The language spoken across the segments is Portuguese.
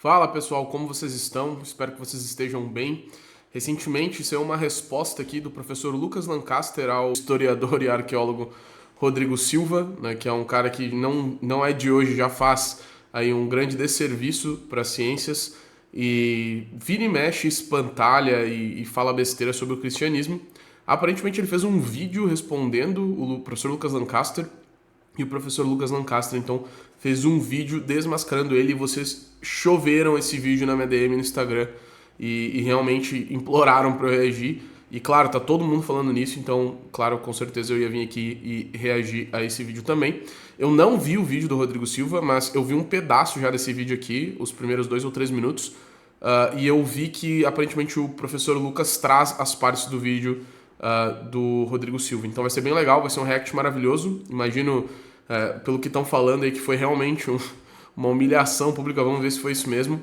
Fala pessoal, como vocês estão? Espero que vocês estejam bem. Recentemente saiu uma resposta aqui do professor Lucas Lancaster ao historiador e arqueólogo Rodrigo Silva, né, que é um cara que não é de hoje, já faz aí um grande desserviço para as ciências e vira e mexe, espantalha e fala besteira sobre o cristianismo. Aparentemente ele fez um vídeo respondendo o professor Lucas Lancaster. E o professor Lucas Lancaster, então, fez um vídeo desmascarando ele e vocês choveram esse vídeo na minha DM no Instagram e realmente imploraram para eu reagir. E claro, tá todo mundo falando nisso, então, claro, com certeza eu ia vir aqui e reagir a esse vídeo também. Eu não vi o vídeo do Rodrigo Silva, mas eu vi um pedaço já desse vídeo aqui, os primeiros 2 ou 3 minutos, e eu vi que aparentemente o professor Lucas traz as partes do vídeo do Rodrigo Silva. Então vai ser bem legal, vai ser um react maravilhoso. Imagino, pelo que estão falando aí, que foi realmente uma humilhação pública. Vamos ver se foi isso mesmo.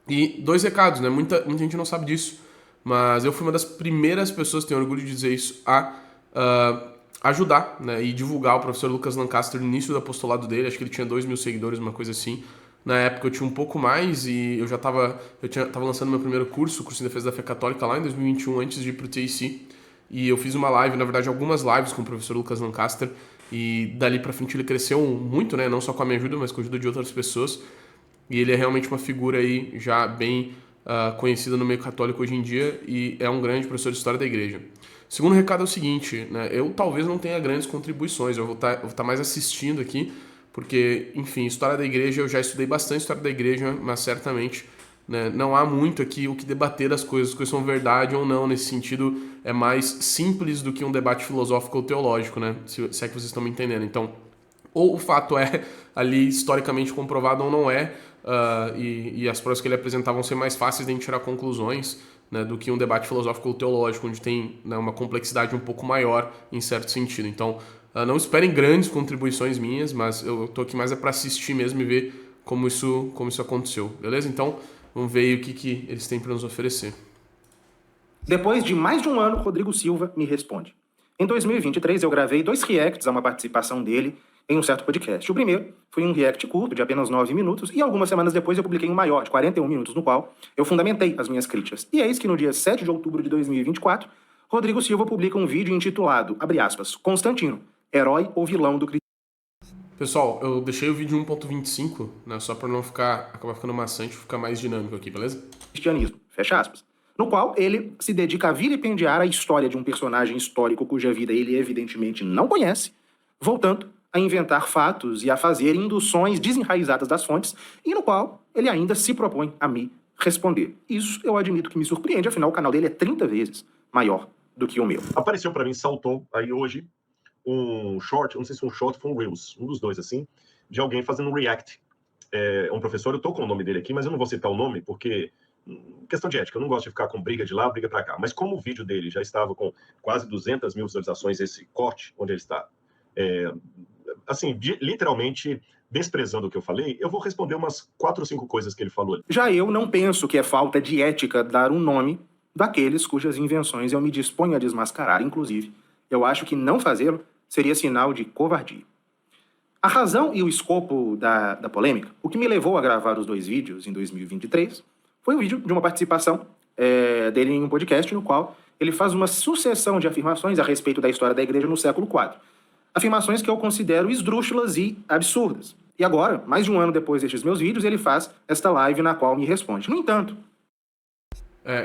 E 2 recados, né? Muita gente não sabe disso, mas eu fui uma das primeiras pessoas, tenho orgulho de dizer isso, a ajudar, né, e divulgar o professor Lucas Lancaster no início do apostolado dele. Acho que ele tinha 2.000 seguidores, uma coisa assim. Na época eu tinha um pouco mais e eu já tava lançando meu primeiro curso, o curso em defesa da fé católica, lá em 2021, antes de ir pro TIC. E eu fiz uma live, na verdade algumas lives com o professor Lucas Lancaster, e dali pra frente ele cresceu muito, né, não só com a minha ajuda, mas com a ajuda de outras pessoas. E ele é realmente uma figura aí já bem conhecida no meio católico hoje em dia e é um grande professor de história da igreja. Segundo recado é o seguinte, né, eu talvez não tenha grandes contribuições, eu vou tá mais assistindo aqui, porque, enfim, história da igreja, eu já estudei bastante história da igreja, mas certamente, né, não há muito aqui o que debater as coisas são verdade ou não, nesse sentido é mais simples do que um debate filosófico ou teológico, né, se é que vocês estão me entendendo. Então, ou o fato é ali historicamente comprovado ou não é, e as provas que ele apresentava vão ser mais fáceis de a gente tirar conclusões, né, do que um debate filosófico ou teológico, onde tem, né, uma complexidade um pouco maior em certo sentido. Então, não esperem grandes contribuições minhas, mas eu tô aqui mais para assistir mesmo e ver como isso aconteceu, beleza? Então, vamos ver aí o que eles têm para nos oferecer. Depois de mais de um ano, Rodrigo Silva me responde. Em 2023, eu gravei 2 reacts a uma participação dele em um certo podcast. O primeiro foi um react curto, de apenas 9 minutos, e algumas semanas depois eu publiquei um maior, de 41 minutos, no qual eu fundamentei as minhas críticas. E eis que no dia 7 de outubro de 2024, Rodrigo Silva publica um vídeo intitulado, abre aspas, Constantino, herói ou vilão do Pessoal, eu deixei o vídeo 1.25, né, só para não acabar ficando maçante, ficar mais dinâmico aqui, beleza? cristianismo, fecha aspas, no qual ele se dedica a vilipendiar a história de um personagem histórico cuja vida ele evidentemente não conhece, voltando a inventar fatos e a fazer induções desenraizadas das fontes, e no qual ele ainda se propõe a me responder. Isso eu admito que me surpreende, afinal o canal dele é 30 vezes maior do que o meu. Apareceu para mim, saltou aí hoje um short, não sei se um short foi um Reels, um dos dois assim, de alguém fazendo um react. É um professor, eu tô com o nome dele aqui, mas eu não vou citar o nome porque questão de ética, eu não gosto de ficar com briga de lá, briga para cá. Mas como o vídeo dele já estava com quase 200 mil visualizações, esse corte onde ele está, assim, literalmente desprezando o que eu falei, eu vou responder umas 4 ou 5 coisas que ele falou. Já eu não penso que é falta de ética dar um nome daqueles cujas invenções eu me disponho a desmascarar. Inclusive, eu acho que não fazê-lo seria sinal de covardia. A razão e o escopo da polêmica, o que me levou a gravar os 2 vídeos em 2023, foi um vídeo de uma participação dele em um podcast no qual ele faz uma sucessão de afirmações a respeito da história da igreja no século IV. Afirmações que eu considero esdrúxulas e absurdas. E agora, mais de um ano depois destes meus vídeos, ele faz esta live na qual me responde. No entanto...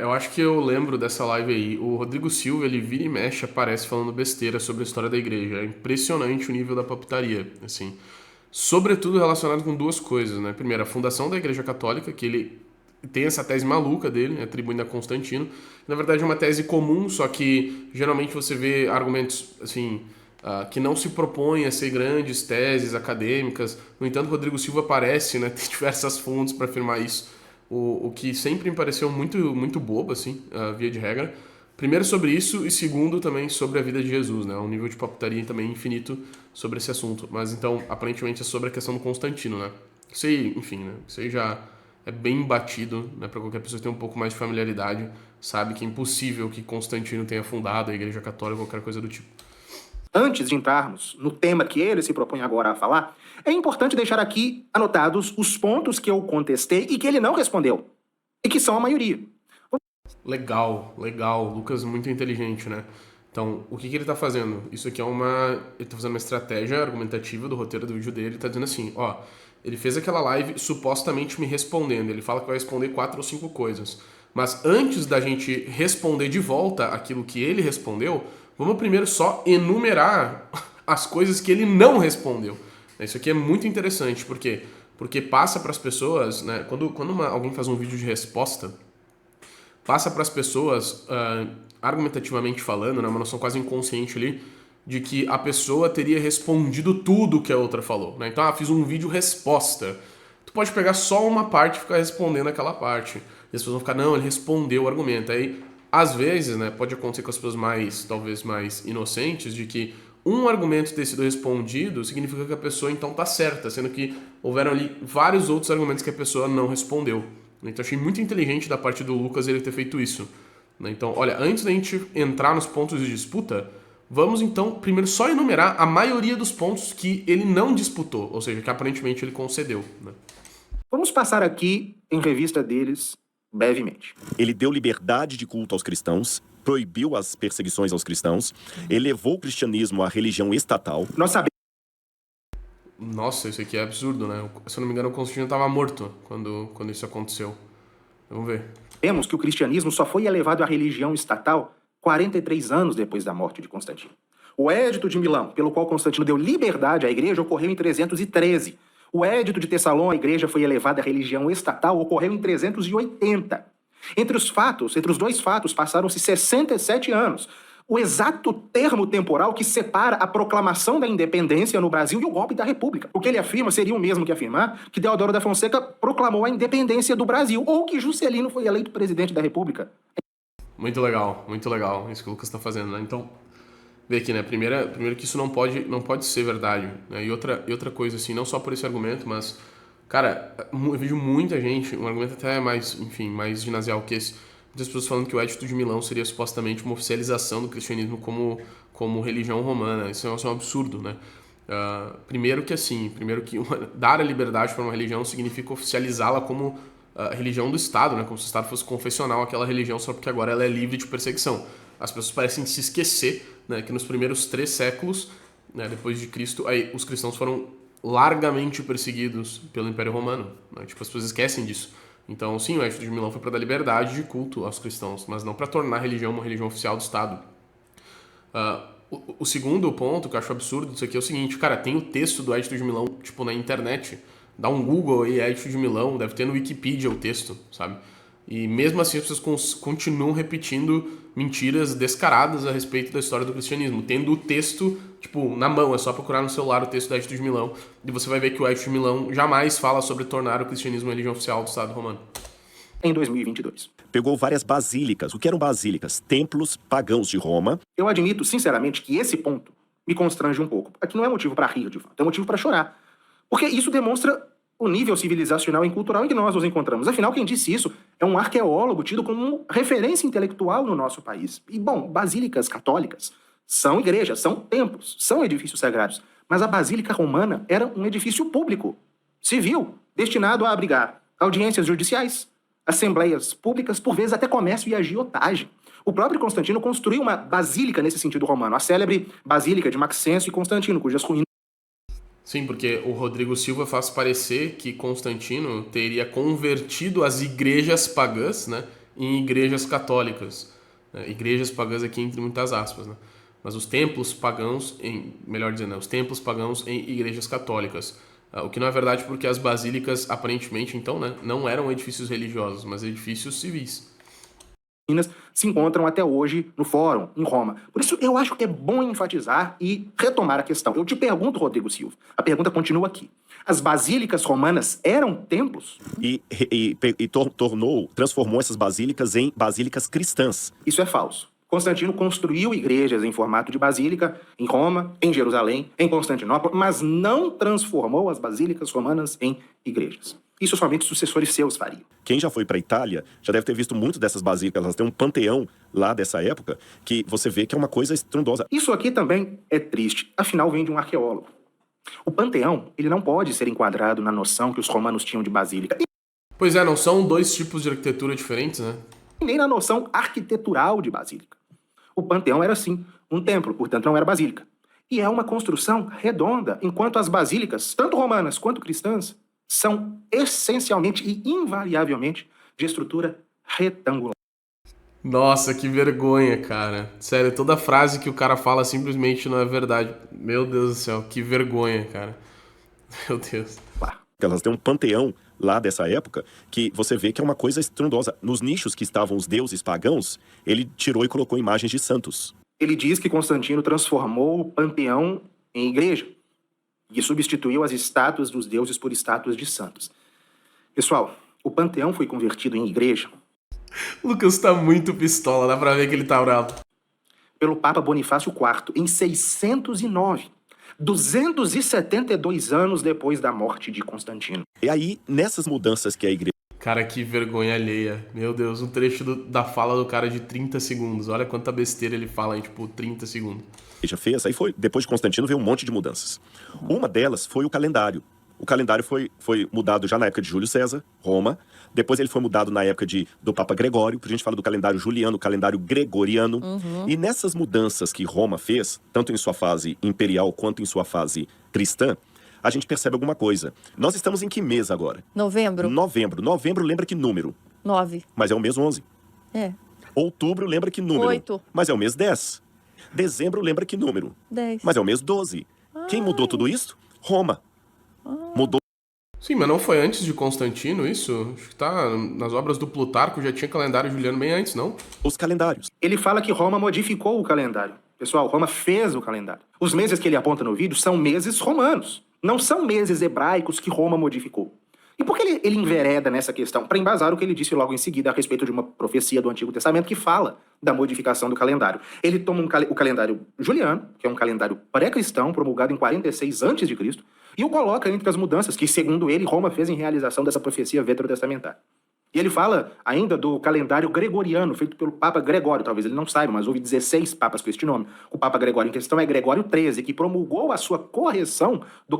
Eu acho que eu lembro dessa live aí. O Rodrigo Silva, ele vira e mexe, aparece falando besteira sobre a história da igreja. É impressionante o nível da papitaria, assim. Sobretudo relacionado com 2 coisas, né? Primeiro, a fundação da Igreja Católica, que ele tem essa tese maluca dele, né, atribuindo a Constantino. Na verdade é uma tese comum, só que geralmente você vê argumentos, assim, que não se propõem a ser grandes teses acadêmicas. No entanto, Rodrigo Silva aparece, né, tem diversas fontes para afirmar isso, o que sempre me pareceu muito bobo, assim, via de regra. Primeiro sobre isso e segundo também sobre a vida de Jesus, né, um nível de papitaria também infinito sobre esse assunto. Mas então, aparentemente é sobre a questão do Constantino, né. Isso aí, enfim, né, isso aí já é bem batido, né, para qualquer pessoa que tem um pouco mais de familiaridade, sabe que é impossível que Constantino tenha fundado a Igreja Católica ou qualquer coisa do tipo. Antes de entrarmos no tema que ele se propõe agora a falar, é importante deixar aqui anotados os pontos que eu contestei e que ele não respondeu, e que são a maioria. Legal, legal. Lucas muito inteligente, né? Então, o que ele tá fazendo? Isso aqui é ele tá fazendo uma estratégia argumentativa do roteiro do vídeo dele. Ele tá dizendo assim, ó, ele fez aquela live supostamente me respondendo. Ele fala que vai responder 4 ou 5 coisas. Mas antes da gente responder de volta aquilo que ele respondeu, vamos primeiro só enumerar as coisas que ele não respondeu. Isso aqui é muito interessante, por quê? Porque passa para as pessoas, né? Quando alguém faz um vídeo de resposta, passa para as pessoas, argumentativamente falando, né, uma noção quase inconsciente ali, de que a pessoa teria respondido tudo que a outra falou. Né? Então, fiz um vídeo resposta. Tu pode pegar só uma parte e ficar respondendo aquela parte. E as pessoas vão ficar, não, ele respondeu o argumento. Aí, às vezes, né, pode acontecer com as pessoas talvez mais inocentes, de que um argumento ter sido respondido significa que a pessoa então tá certa, sendo que houveram ali vários outros argumentos que a pessoa não respondeu. Então achei muito inteligente da parte do Lucas ele ter feito isso. Então, olha, antes da gente entrar nos pontos de disputa, vamos então primeiro só enumerar a maioria dos pontos que ele não disputou, ou seja, que aparentemente ele concedeu. Né? Vamos passar aqui em revista deles brevemente. Ele deu liberdade de culto aos cristãos, proibiu as perseguições aos cristãos, elevou o cristianismo à religião estatal. Nós sabemos. Nossa, isso aqui é absurdo, né? Se eu não me engano, o Constantino estava morto quando isso aconteceu. Vamos ver. Sabemos que o cristianismo só foi elevado à religião estatal 43 anos depois da morte de Constantino. O Édito de Milão, pelo qual Constantino deu liberdade à igreja, ocorreu em 313. O Édito de Tessalon, a igreja foi elevada à religião estatal, ocorreu em 380. Entre os dois fatos, passaram-se 67 anos. O exato termo temporal que separa a proclamação da independência no Brasil e o golpe da República. O que ele afirma seria o mesmo que afirmar que Deodoro da Fonseca proclamou a independência do Brasil ou que Juscelino foi eleito presidente da República. Muito legal, isso que o Lucas está fazendo, né? Então, vê aqui, né? Primeiro que isso não pode ser verdade, né? E outra coisa, assim, não só por esse argumento, mas, cara, eu vejo muita gente, um argumento até mais ginasial que esse, muitas pessoas falando que o Édito de Milão seria supostamente uma oficialização do cristianismo como religião romana. Isso é um absurdo, né? Primeiro que dar a liberdade para uma religião significa oficializá-la como a religião do Estado, né? Como se o Estado fosse confessional aquela religião só porque agora ela é livre de perseguição. As pessoas parecem se esquecer, né, que nos primeiros 3 séculos, né, depois de Cristo, aí, os cristãos foram largamente perseguidos pelo Império Romano. Né? Tipo, as pessoas esquecem disso. Então, sim, o Édito de Milão foi para dar liberdade de culto aos cristãos, mas não para tornar a religião uma religião oficial do Estado. O segundo ponto que eu acho absurdo disso aqui é o seguinte, cara, tem o texto do Édito de Milão, tipo, na internet. Dá um Google aí, Édito de Milão, deve ter no Wikipedia o texto, sabe? E mesmo assim as pessoas continuam repetindo mentiras descaradas a respeito da história do cristianismo, tendo o texto, tipo, na mão, é só procurar no celular o texto do Édito de Milão, e você vai ver que o Édito de Milão jamais fala sobre tornar o cristianismo a religião oficial do Estado romano. Em 2022. Pegou várias basílicas. O que eram basílicas? Templos pagãos de Roma. Eu admito, sinceramente, que esse ponto me constrange um pouco. Aqui não é motivo para rir, de fato, é motivo para chorar. Porque isso demonstra o nível civilizacional e cultural em que nós nos encontramos. Afinal, quem disse isso é um arqueólogo tido como referência intelectual no nosso país. E, bom, basílicas católicas são igrejas, são templos, são edifícios sagrados. Mas a Basílica Romana era um edifício público, civil, destinado a abrigar audiências judiciais, assembleias públicas, por vezes até comércio e agiotagem. O próprio Constantino construiu uma basílica nesse sentido romano, a célebre Basílica de Maxêncio e Constantino, cujas ruínas... Sim, porque o Rodrigo Silva faz parecer que Constantino teria convertido as igrejas pagãs, né, em igrejas católicas. Igrejas pagãs aqui entre muitas aspas, né? Mas os templos pagãos, melhor dizendo, os templos pagãos em igrejas católicas. O que não é verdade porque as basílicas, aparentemente, então, né, não eram edifícios religiosos, mas edifícios civis. Se encontram até hoje no Fórum, em Roma. Por isso, eu acho que é bom enfatizar e retomar a questão. Eu te pergunto, Rodrigo Silva, a pergunta continua aqui. As basílicas romanas eram templos? Transformou essas basílicas em basílicas cristãs. Isso é falso. Constantino construiu igrejas em formato de basílica em Roma, em Jerusalém, em Constantinopla, mas não transformou as basílicas romanas em igrejas. Isso somente sucessores seus fariam. Quem já foi para a Itália já deve ter visto muito dessas basílicas. Elas têm um panteão lá dessa época que você vê que é uma coisa estrondosa. Isso aqui também é triste, afinal vem de um arqueólogo. O panteão, ele não pode ser enquadrado na noção que os romanos tinham de basílica, Pois é, não são dois tipos de arquitetura diferentes, né? e nem na noção arquitetural de basílica. O panteão era, sim, um templo, portanto não era basílica. E é uma construção redonda, enquanto as basílicas, tanto romanas quanto cristãs, são essencialmente e invariavelmente de estrutura retangular. Nossa, que vergonha, cara. Sério, toda frase que o cara fala simplesmente não é verdade. Meu Deus do céu, que vergonha, cara. Meu Deus. Elas têm um panteão lá dessa época que você vê que é uma coisa estrondosa. Nos nichos que estavam os deuses pagãos, ele tirou e colocou imagens de santos. Ele diz que Constantino transformou o panteão em igreja e substituiu as estátuas dos deuses por estátuas de santos. Pessoal, o panteão foi convertido em igreja O Lucas tá muito pistola, dá pra ver que ele tá bravo. pelo Papa Bonifácio IV em 609, 272 anos depois da morte de Constantino. E aí, nessas mudanças que a igreja Cara, que vergonha alheia. Meu Deus, um trecho da fala do cara de 30 segundos. Olha quanta besteira ele fala em, tipo, 30 segundos. fez, aí foi, depois de Constantino veio um monte de mudanças. Uma delas foi o calendário. O calendário foi mudado já na época de Júlio César, Roma. Depois ele foi mudado na época do Papa Gregório. A gente fala do calendário juliano, calendário gregoriano. E nessas mudanças que Roma fez, tanto em sua fase imperial quanto em sua fase cristã, a gente percebe alguma coisa. Nós estamos em que mês agora? Novembro, Novembro. Novembro lembra que número? 9. Mas é o mês 11. É, Outubro lembra que número? 8. Mas é o mês 10. Dezembro lembra que número? 10. Mas é o mês 12. Quem mudou tudo isso? Roma. Mudou. Sim, mas não foi antes de Constantino isso? Acho que tá nas obras do Plutarco, já tinha calendário juliano bem antes, não? Os calendários. Ele fala que Roma modificou o calendário. Pessoal, Roma fez o calendário. Os meses que ele aponta no vídeo são meses romanos. Não são meses hebraicos que Roma modificou. E por que ele envereda nessa questão? Para embasar o que ele disse logo em seguida a respeito de uma profecia do Antigo Testamento que fala da modificação do calendário. Ele toma o calendário juliano, que é um calendário pré-cristão, promulgado em 46 a.C., e o coloca entre as mudanças que, segundo ele, Roma fez em realização dessa profecia veterotestamentária. E ele fala ainda do calendário gregoriano, feito pelo Papa Gregório. Talvez ele não saiba, mas houve 16 papas com este nome. O Papa Gregório em questão é Gregório XIII, que promulgou a sua correção ao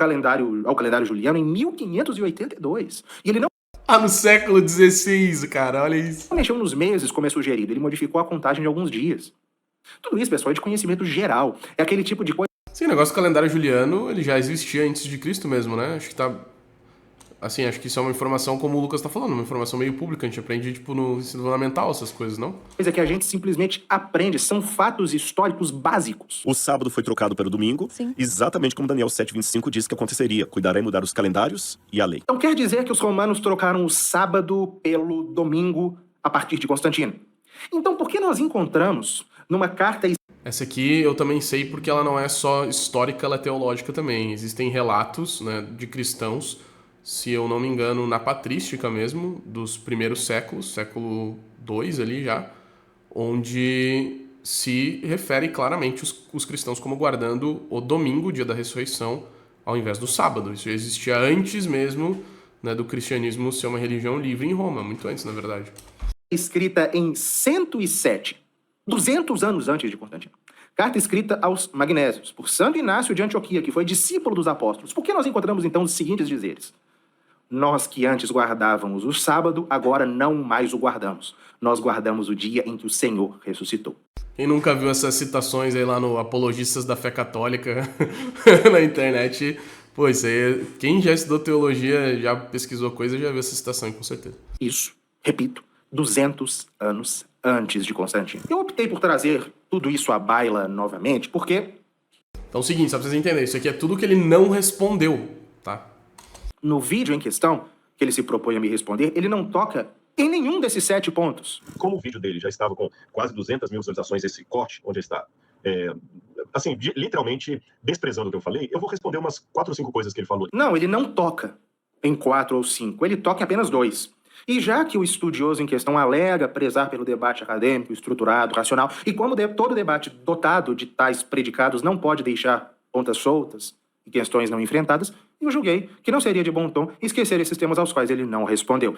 calendário juliano em 1582. E ele não Ah, no século XVI, cara, olha isso. mexeu nos meses, como é sugerido. Ele modificou a contagem de alguns dias. Tudo isso, pessoal, é de conhecimento geral. É aquele tipo de coisa Sim, o negócio do calendário juliano, ele já existia antes de Cristo mesmo, né? Acho que tá... Assim, acho que isso é uma informação, como o Lucas tá falando, uma informação meio pública. A gente aprende, tipo, no ensino fundamental, essas coisas, não? que a gente simplesmente aprende. São fatos históricos básicos. O sábado foi trocado pelo domingo, Sim. exatamente como Daniel 7,25 disse que aconteceria. Cuidará em mudar os calendários e a lei. Então quer dizer que os romanos trocaram o sábado pelo domingo a partir de Constantino. Então por que nós encontramos numa carta Essa aqui eu também sei porque ela não é só histórica, ela é teológica também. Existem relatos, né, de cristãos, se eu não me engano, na patrística mesmo, dos primeiros séculos, século II ali já, onde se refere claramente os cristãos como guardando o domingo, dia da ressurreição, ao invés do sábado. Isso já existia antes mesmo, né, do cristianismo ser uma religião livre em Roma, muito antes, na verdade. escrita em 107, 200 anos antes de Constantino. Carta escrita aos Magnésios, por Santo Inácio de Antioquia, que foi discípulo dos apóstolos. Por que nós encontramos então os seguintes dizeres? Nós que antes guardávamos o sábado, agora não mais o guardamos. Nós guardamos o dia em que o Senhor ressuscitou. Quem nunca viu essas citações aí lá no Apologistas da Fé Católica na internet, pô, isso aí, quem já estudou teologia, já pesquisou coisa, já viu essa citação, com certeza. Isso, repito, 200 anos antes de Constantino. Eu optei por trazer tudo isso à baila novamente, porque Então é o seguinte, só pra vocês entenderem, isso aqui é tudo que ele não respondeu, tá? no vídeo em questão, que ele se propõe a me responder, ele não toca em nenhum desses 7 pontos. Como o vídeo dele já estava com quase 200 mil visualizações, esse corte, onde está, assim, literalmente desprezando o que eu falei, eu vou responder umas 4 ou 5 coisas que ele falou. Não, ele não toca em 4 ou 5, ele toca em apenas 2. E já que o estudioso em questão alega prezar pelo debate acadêmico, estruturado, racional, e como todo debate dotado de tais predicados não pode deixar pontas soltas e questões não enfrentadas, eu julguei que não seria de bom tom esquecer esses temas aos quais ele não respondeu.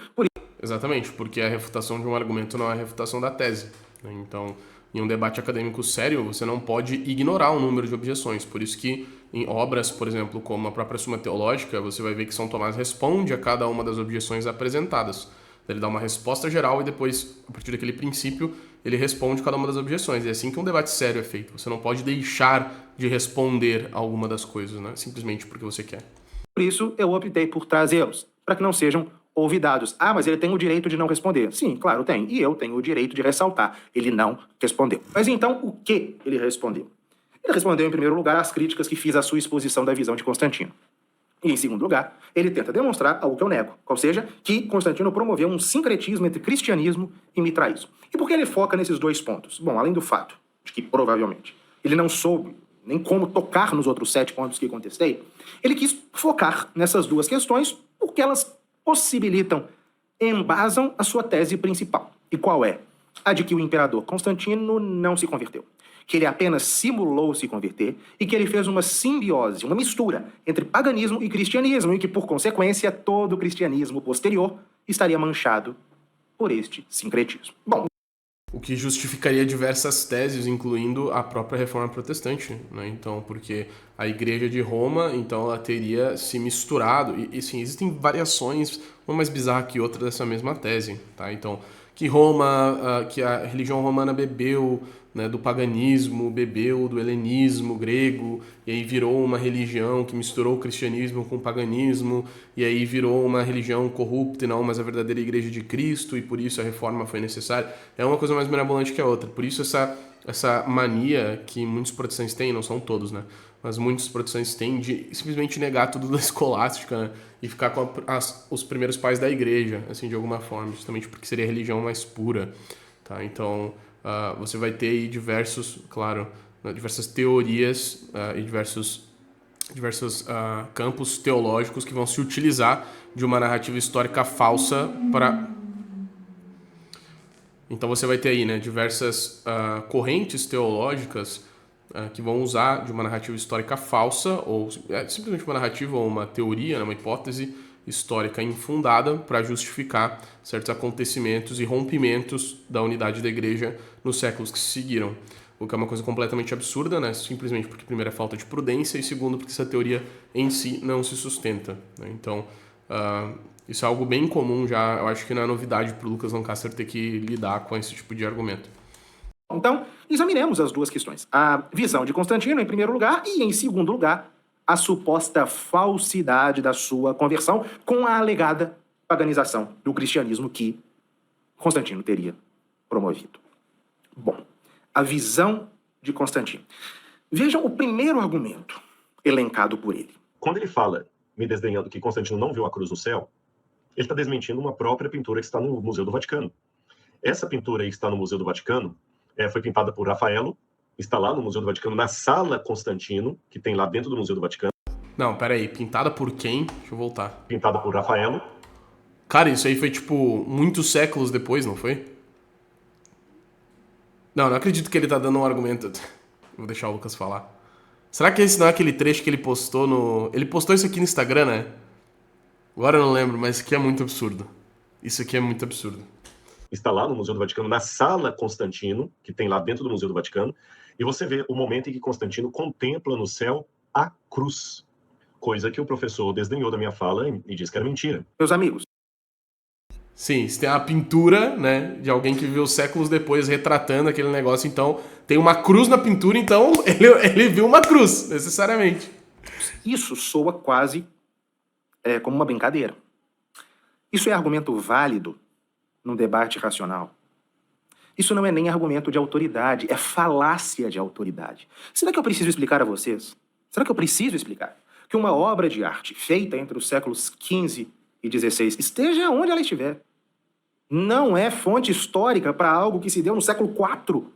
Exatamente, porque a refutação de um argumento não é a refutação da tese, né? Então, em um debate acadêmico sério, você não pode ignorar o número de objeções. Por isso que em obras, por exemplo, como a própria Suma Teológica, você vai ver que São Tomás responde a cada uma das objeções apresentadas. Ele dá uma resposta geral e depois, a partir daquele princípio, ele responde cada uma das objeções. E é assim que um debate sério é feito. Você não pode deixar de responder a alguma das coisas, né? Simplesmente porque você quer. Por isso, eu optei por trazê-los, para que não sejam olvidados. Ah, mas ele tem o direito de não responder. Sim, claro, tem. E eu tenho o direito de ressaltar. Ele não respondeu. Mas então, o que ele respondeu? Ele respondeu, em primeiro lugar, às críticas que fiz à sua exposição da visão de Constantino. E, em segundo lugar, ele tenta demonstrar algo que eu nego, ou seja, que Constantino promoveu um sincretismo entre cristianismo e mitraísmo. E por que ele foca nesses dois pontos? Bom, além do fato de que, provavelmente, ele não soube nem como tocar nos outros 7 pontos que contestei, ele quis focar nessas duas questões porque elas possibilitam, embasam a sua tese principal. E qual é? A de que o imperador Constantino não se converteu, que ele apenas simulou se converter e que ele fez uma simbiose, uma mistura entre paganismo e cristianismo e que, por consequência, todo o cristianismo posterior estaria manchado por este sincretismo. Bom, o que justificaria diversas teses, incluindo a própria reforma protestante, né? Então, porque a Igreja de Roma, então, ela teria se misturado, e sim, existem variações, uma mais bizarra que outra dessa mesma tese, tá? Então, que Roma, que a religião romana bebeu, né, do paganismo, bebeu do helenismo grego, e aí virou uma religião que misturou o cristianismo com o paganismo, e aí virou uma religião corrupta e não mais a verdadeira igreja de Cristo, e por isso a reforma foi necessária. É uma coisa mais mirabolante que a outra. Por isso essa mania que muitos protestantes têm, não são todos, né? Mas muitos protestantes têm de simplesmente negar tudo da escolástica, né? E ficar com os primeiros pais da igreja, assim, de alguma forma, justamente porque seria a religião mais pura, tá? Então, você vai ter aí diversas teorias e diversos campos teológicos que vão se utilizar de uma narrativa histórica falsa para... Então você vai ter aí, né, diversas correntes teológicas que vão usar de uma narrativa histórica falsa, ou simplesmente uma narrativa ou uma teoria, né, uma hipótese histórica infundada para justificar certos acontecimentos e rompimentos da unidade da igreja nos séculos que se seguiram. O que é uma coisa completamente absurda, né? Simplesmente porque, primeiro, é falta de prudência e, segundo, porque essa teoria em si não se sustenta, né? Então, isso é algo bem comum já. Eu acho que não é novidade para o Lucas Lancaster ter que lidar com esse tipo de argumento. Então, examinemos as duas questões. A visão de Constantino, em primeiro lugar, e, em segundo lugar, a suposta falsidade da sua conversão com a alegada paganização do cristianismo que Constantino teria promovido. Bom, a visão de Constantino. Vejam o primeiro argumento elencado por ele. Quando ele fala, me desdenhando, que Constantino não viu a cruz no céu, ele está desmentindo uma própria pintura que está no Museu do Vaticano. Essa pintura aí que está no Museu do Vaticano foi pintada por Rafaelo, está lá no Museu do Vaticano, na Sala Constantino, que tem lá dentro do Museu do Vaticano. Não, peraí, pintada por quem? Deixa eu voltar. Pintada por Rafaelo. Cara, isso aí foi, tipo, muitos séculos depois, não foi? Não acredito que ele tá dando um argumento. Vou deixar o Lucas falar. Será que esse não é aquele trecho que ele postou no... Ele postou isso aqui no Instagram, né? Agora eu não lembro, mas isso aqui é muito absurdo. Isso aqui é muito absurdo. Está lá no Museu do Vaticano, na Sala Constantino, que tem lá dentro do Museu do Vaticano, e você vê o momento em que Constantino contempla no céu a cruz, coisa que o professor desdenhou da minha fala e disse que era mentira. Meus amigos. Sim, você tem a pintura, né, de alguém que viveu séculos depois retratando aquele negócio, então tem uma cruz na pintura, então ele viu uma cruz, necessariamente. Isso soa quase como uma brincadeira. Isso é argumento válido num debate racional. Isso não é nem argumento de autoridade, é falácia de autoridade. Será que eu preciso explicar a vocês? Será que eu preciso explicar que uma obra de arte feita entre os séculos XV e XVI, esteja onde ela estiver, não é fonte histórica para algo que se deu no século IV?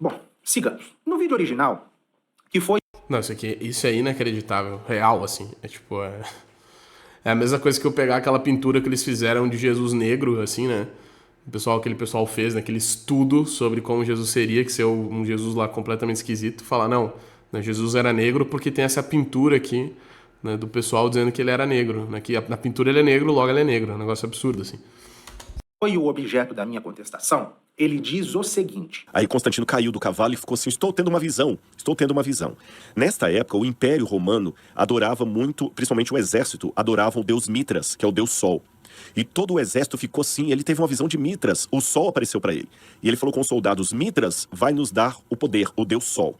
Bom, sigamos. No vídeo original, que foi... Não, isso aí é inacreditável. Real, assim. É a mesma coisa que eu pegar aquela pintura que eles fizeram de Jesus negro, assim, né? Aquele pessoal fez, né? Aquele estudo sobre como Jesus seria, que ser um Jesus lá completamente esquisito, falar, não, né, Jesus era negro porque tem essa pintura aqui, né, do pessoal dizendo que ele era negro, né? Que na pintura ele é negro, logo ele é negro. É um negócio absurdo, assim. Foi o objeto da minha contestação. Ele diz o seguinte: Aí Constantino caiu do cavalo e ficou assim, estou tendo uma visão. Nesta época, o Império Romano adorava muito, principalmente o exército, adorava o deus Mitras, que é o deus Sol. E todo o exército ficou assim, ele teve uma visão de Mitras, o Sol apareceu para ele. E ele falou com os soldados, Mitras vai nos dar o poder, o deus Sol.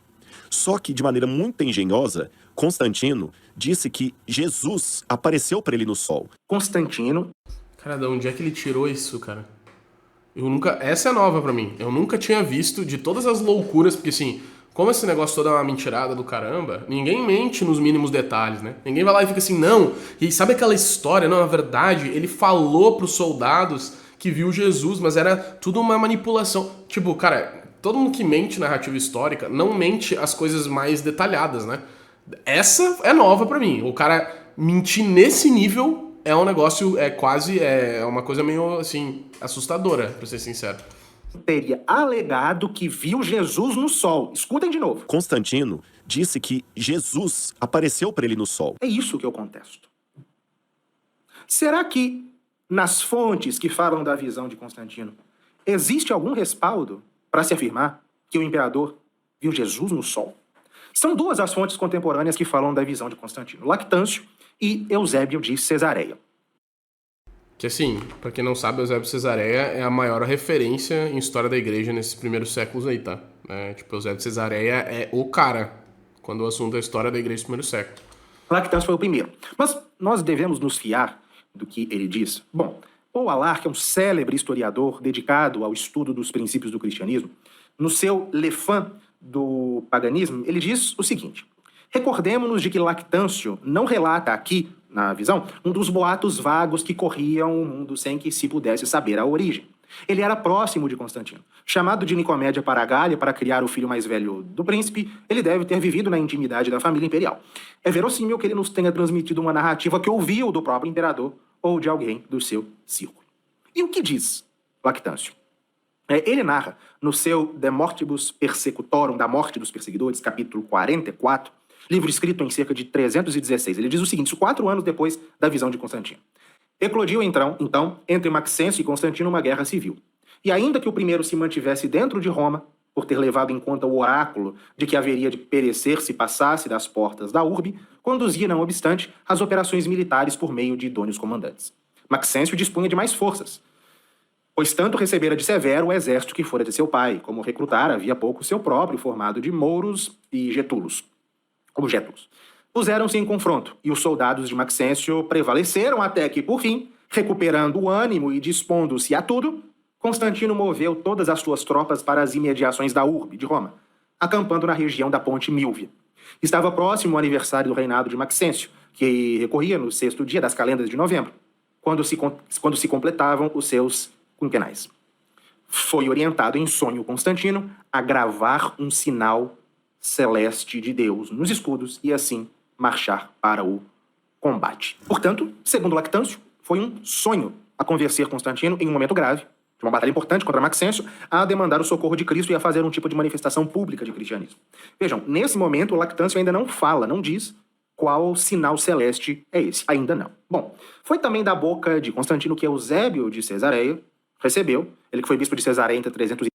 Só que, de maneira muito engenhosa, Constantino disse que Jesus apareceu para ele no Sol. Constantino... Cara, de onde é que ele tirou isso, cara? Essa é nova pra mim. Eu nunca tinha visto de todas as loucuras, porque assim, como esse negócio todo é uma mentirada do caramba, ninguém mente nos mínimos detalhes, né? Ninguém vai lá e fica assim, não. E sabe aquela história? Não, na verdade, ele falou pros soldados que viu Jesus, mas era tudo uma manipulação. Tipo, cara, todo mundo que mente narrativa histórica não mente as coisas mais detalhadas, né? Essa é nova pra mim. O cara mentir nesse nível é um negócio, é uma coisa meio, assim, assustadora, pra ser sincero. teria alegado que viu Jesus no sol. Escutem de novo. Constantino disse que Jesus apareceu para ele no sol. É isso que eu contesto. Será que, nas fontes que falam da visão de Constantino, existe algum respaldo para se afirmar que o imperador viu Jesus no sol? São duas as fontes contemporâneas que falam da visão de Constantino: Lactâncio e Eusébio de Cesareia. Que assim, pra quem não sabe, Eusébio de Cesareia é a maior referência em história da igreja nesses primeiros séculos aí, tá? Tipo, Eusébio de Cesareia é o cara quando o assunto é a história da igreja dos primeiros séculos. Lactâncio foi o primeiro. Mas nós devemos nos fiar do que ele diz? Bom, Paul Alar, que é um célebre historiador dedicado ao estudo dos princípios do cristianismo, no seu Le Fin do paganismo, ele diz o seguinte: recordemos-nos de que Lactâncio não relata aqui, na visão, um dos boatos vagos que corriam o mundo sem que se pudesse saber a origem. Ele era próximo de Constantino. Chamado de Nicomédia para a Gália para criar o filho mais velho do príncipe, ele deve ter vivido na intimidade da família imperial. É verossímil que ele nos tenha transmitido uma narrativa que ouviu do próprio imperador ou de alguém do seu círculo. E o que diz Lactâncio? Ele narra no seu De Mortibus Persecutorum, da morte dos perseguidores, capítulo 44, livro escrito em cerca de 316. Ele diz o seguinte, isso 4 anos depois da visão de Constantino. Eclodiu então, entre Maxêncio e Constantino uma guerra civil. E ainda que o primeiro se mantivesse dentro de Roma, por ter levado em conta o oráculo de que haveria de perecer se passasse das portas da urbe, conduzia, não obstante, as operações militares por meio de idôneos comandantes. Maxêncio dispunha de mais forças, pois tanto recebera de Severo o exército que fora de seu pai, como recrutara havia pouco seu próprio, formado de mouros e gétulos. Puseram-se em confronto, e os soldados de Maxêncio prevaleceram até que, por fim, recuperando o ânimo e dispondo-se a tudo, Constantino moveu todas as suas tropas para as imediações da urbe de Roma, acampando na região da Ponte Milvia. Estava próximo o aniversário do reinado de Maxêncio, que recorria no 6º dia das calendas de novembro, quando se completavam os seus quinquenais. Foi orientado em sonho Constantino a gravar um sinal celeste de Deus nos escudos e assim marchar para o combate. Portanto, segundo Lactâncio, foi um sonho a convencer Constantino em um momento grave, de uma batalha importante contra Maxêncio, a demandar o socorro de Cristo e a fazer um tipo de manifestação pública de cristianismo. Vejam, nesse momento Lactâncio ainda não fala, não diz qual sinal celeste é esse. Ainda não. Bom, foi também da boca de Constantino que Eusébio de Cesareia recebeu, ele que foi bispo de Cesareia entre 300 e...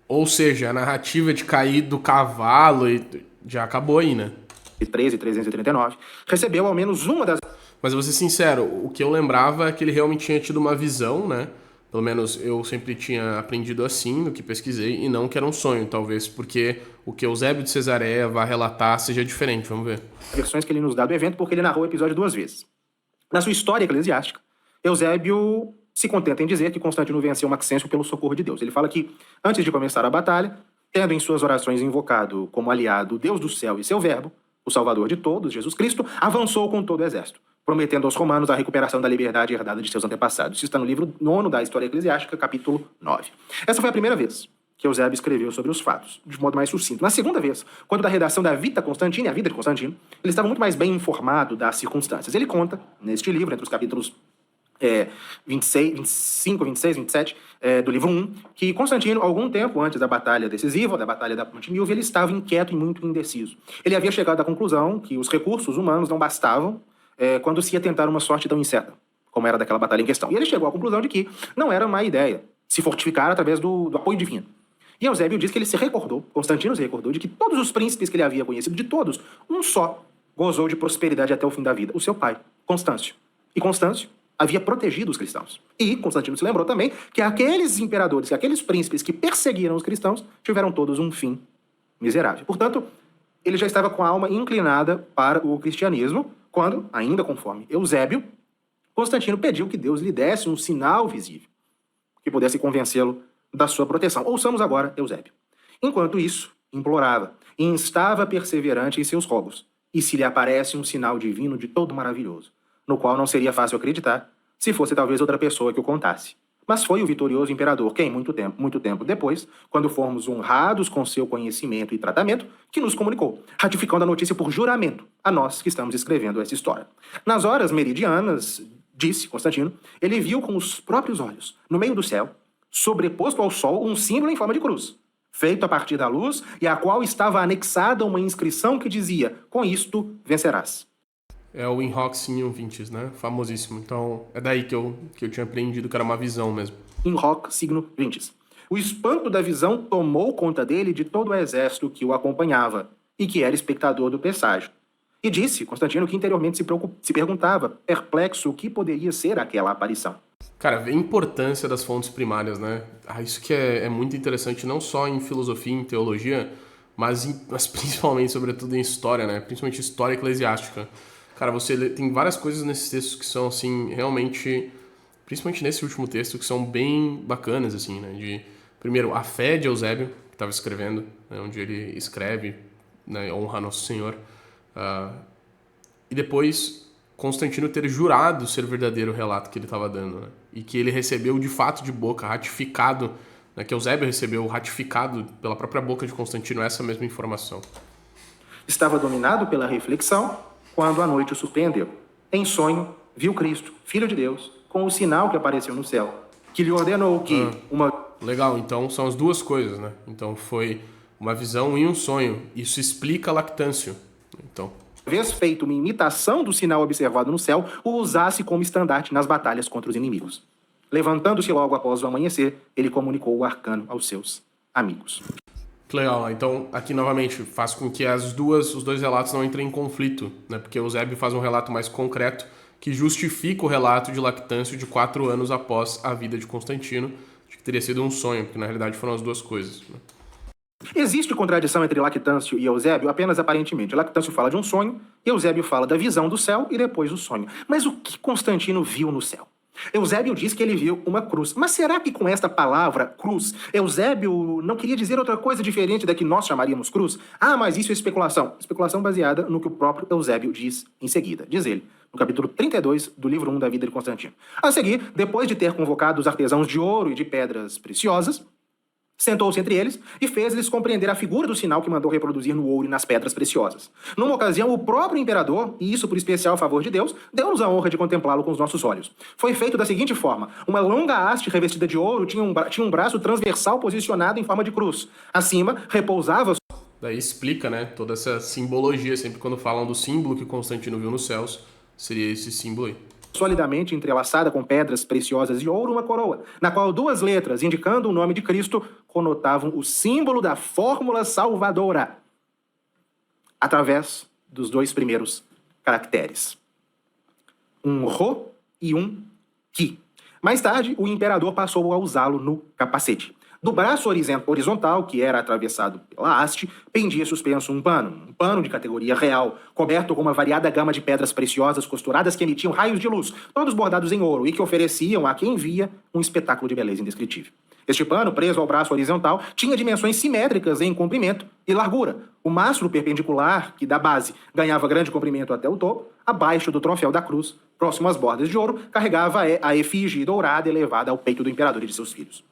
Ou seja, a narrativa de cair do cavalo já acabou aí, né? 13 e 339, recebeu ao menos uma das... Mas eu vou ser sincero, o que eu lembrava é que ele realmente tinha tido uma visão, né? Pelo menos eu sempre tinha aprendido assim, no que pesquisei, e não que era um sonho, talvez porque o que Eusébio de Cesareia vai relatar seja diferente, vamos ver. Versões que ele nos dá do evento, porque ele narrou o episódio 2 vezes. Na sua história eclesiástica, Eusébio se contenta em dizer que Constantino venceu Maxêncio pelo socorro de Deus. Ele fala que, antes de começar a batalha, tendo em suas orações invocado como aliado o Deus do céu e seu verbo, o Salvador de todos, Jesus Cristo, avançou com todo o exército, prometendo aos romanos a recuperação da liberdade herdada de seus antepassados. Isso está no livro 9 da História Eclesiástica, capítulo 9. Essa foi a primeira vez que Eusébio escreveu sobre os fatos, de modo mais sucinto. Na segunda vez, quando da redação da Vita Constantini, a vida de Constantino, ele estava muito mais bem informado das circunstâncias. Ele conta, neste livro, entre os capítulos 25, 26, 27, do livro 1, que Constantino, algum tempo antes da batalha decisiva, da batalha da Ponte Milvia, ele estava inquieto e muito indeciso. Ele havia chegado à conclusão que os recursos humanos não bastavam quando se ia tentar uma sorte tão incerta, como era daquela batalha em questão. E ele chegou à conclusão de que não era má ideia se fortificar através do apoio divino. E Eusébio diz que ele se recordou, Constantino se recordou, de que todos os príncipes que ele havia conhecido, de todos, um só gozou de prosperidade até o fim da vida, o seu pai, Constâncio. E Constâncio havia protegido os cristãos. E Constantino se lembrou também que aqueles imperadores, que aqueles príncipes que perseguiram os cristãos, tiveram todos um fim miserável. Portanto, ele já estava com a alma inclinada para o cristianismo, quando, ainda conforme Eusébio, Constantino pediu que Deus lhe desse um sinal visível que pudesse convencê-lo da sua proteção. Ouçamos agora Eusébio. Enquanto isso, implorava e instava perseverante em seus rogos, e se lhe aparece um sinal divino de todo maravilhoso, no qual não seria fácil acreditar, se fosse talvez outra pessoa que o contasse. Mas foi o vitorioso imperador quem, muito tempo depois, quando fomos honrados com seu conhecimento e tratamento, que nos comunicou, ratificando a notícia por juramento a nós que estamos escrevendo essa história. Nas horas meridianas, disse Constantino, ele viu com os próprios olhos, no meio do céu, sobreposto ao sol, um símbolo em forma de cruz, feito a partir da luz e a qual estava anexada uma inscrição que dizia, com isto vencerás. É o In Hoc Signium Vinces, né? Famosíssimo. Então, é daí que eu tinha aprendido que era uma visão mesmo. In Hoc Signium Vinces. O espanto da visão tomou conta dele e de todo o exército que o acompanhava e que era espectador do presságio. E disse, Constantino, que interiormente se perguntava, perplexo, o que poderia ser aquela aparição. Cara, vê a importância das fontes primárias, né? Isso que é muito interessante, não só em filosofia e em teologia, mas principalmente, sobretudo, em história, né? Principalmente história eclesiástica. Cara, tem várias coisas nesses textos que são, assim, realmente, principalmente nesse último texto, que são bem bacanas, assim, né? Primeiro, a fé de Eusébio, que estava escrevendo, né? Onde ele escreve, né? Honra a Nosso Senhor. E depois, Constantino ter jurado ser verdadeiro o relato que ele estava dando, né? E que ele recebeu de fato de boca, ratificado, né? Que Eusébio recebeu ratificado pela própria boca de Constantino essa mesma informação. Estava dominado pela reflexão quando a noite o surpreendeu. Em sonho, viu Cristo, Filho de Deus, com o sinal que apareceu no céu, que lhe ordenou que Legal, então são as duas coisas, né? Então foi uma visão e um sonho. Isso explica Lactâncio. Então, vez feito uma imitação do sinal observado no céu, o usasse como estandarte nas batalhas contra os inimigos. Levantando-se logo após o amanhecer, ele comunicou o arcano aos seus amigos. Que legal, então aqui novamente faz com que os dois relatos não entrem em conflito, né? Porque Eusébio faz um relato mais concreto que justifica o relato de Lactâncio de 4 anos após a vida de Constantino, de que teria sido um sonho, porque na realidade foram as duas coisas, né? Existe contradição entre Lactâncio e Eusébio apenas aparentemente. Lactâncio fala de um sonho, Eusébio fala da visão do céu e depois do sonho. Mas o que Constantino viu no céu? Eusébio diz que ele viu uma cruz. Mas será que com esta palavra, cruz, Eusébio não queria dizer outra coisa diferente da que nós chamaríamos cruz? Ah, mas isso é especulação. Especulação baseada no que o próprio Eusébio diz em seguida. Diz ele, no capítulo 32 do livro 1 da vida de Constantino. A seguir, depois de ter convocado os artesãos de ouro e de pedras preciosas, sentou-se entre eles e fez-lhes compreender a figura do sinal que mandou reproduzir no ouro e nas pedras preciosas. Numa ocasião, o próprio imperador, e isso por especial favor de Deus, deu-nos a honra de contemplá-lo com os nossos olhos. Foi feito da seguinte forma: uma longa haste revestida de ouro tinha um braço transversal posicionado em forma de cruz. Acima, repousava... Daí explica, né, toda essa simbologia, sempre quando falam do símbolo que Constantino viu nos céus, seria esse símbolo aí. Solidamente entrelaçada com pedras preciosas e ouro, uma coroa, na qual 2 letras, indicando o nome de Cristo, conotavam o símbolo da fórmula salvadora, através dos 2 primeiros caracteres. Um Rho e um Ki. Mais tarde, o imperador passou a usá-lo no capacete. Do braço horizontal, que era atravessado pela haste, pendia suspenso um pano de categoria real, coberto com uma variada gama de pedras preciosas costuradas que emitiam raios de luz, todos bordados em ouro, e que ofereciam a quem via um espetáculo de beleza indescritível. Este pano, preso ao braço horizontal, tinha dimensões simétricas em comprimento e largura. O mastro perpendicular, que da base ganhava grande comprimento até o topo, abaixo do troféu da cruz, próximo às bordas de ouro, carregava a efígie dourada elevada ao peito do imperador e de seus filhos.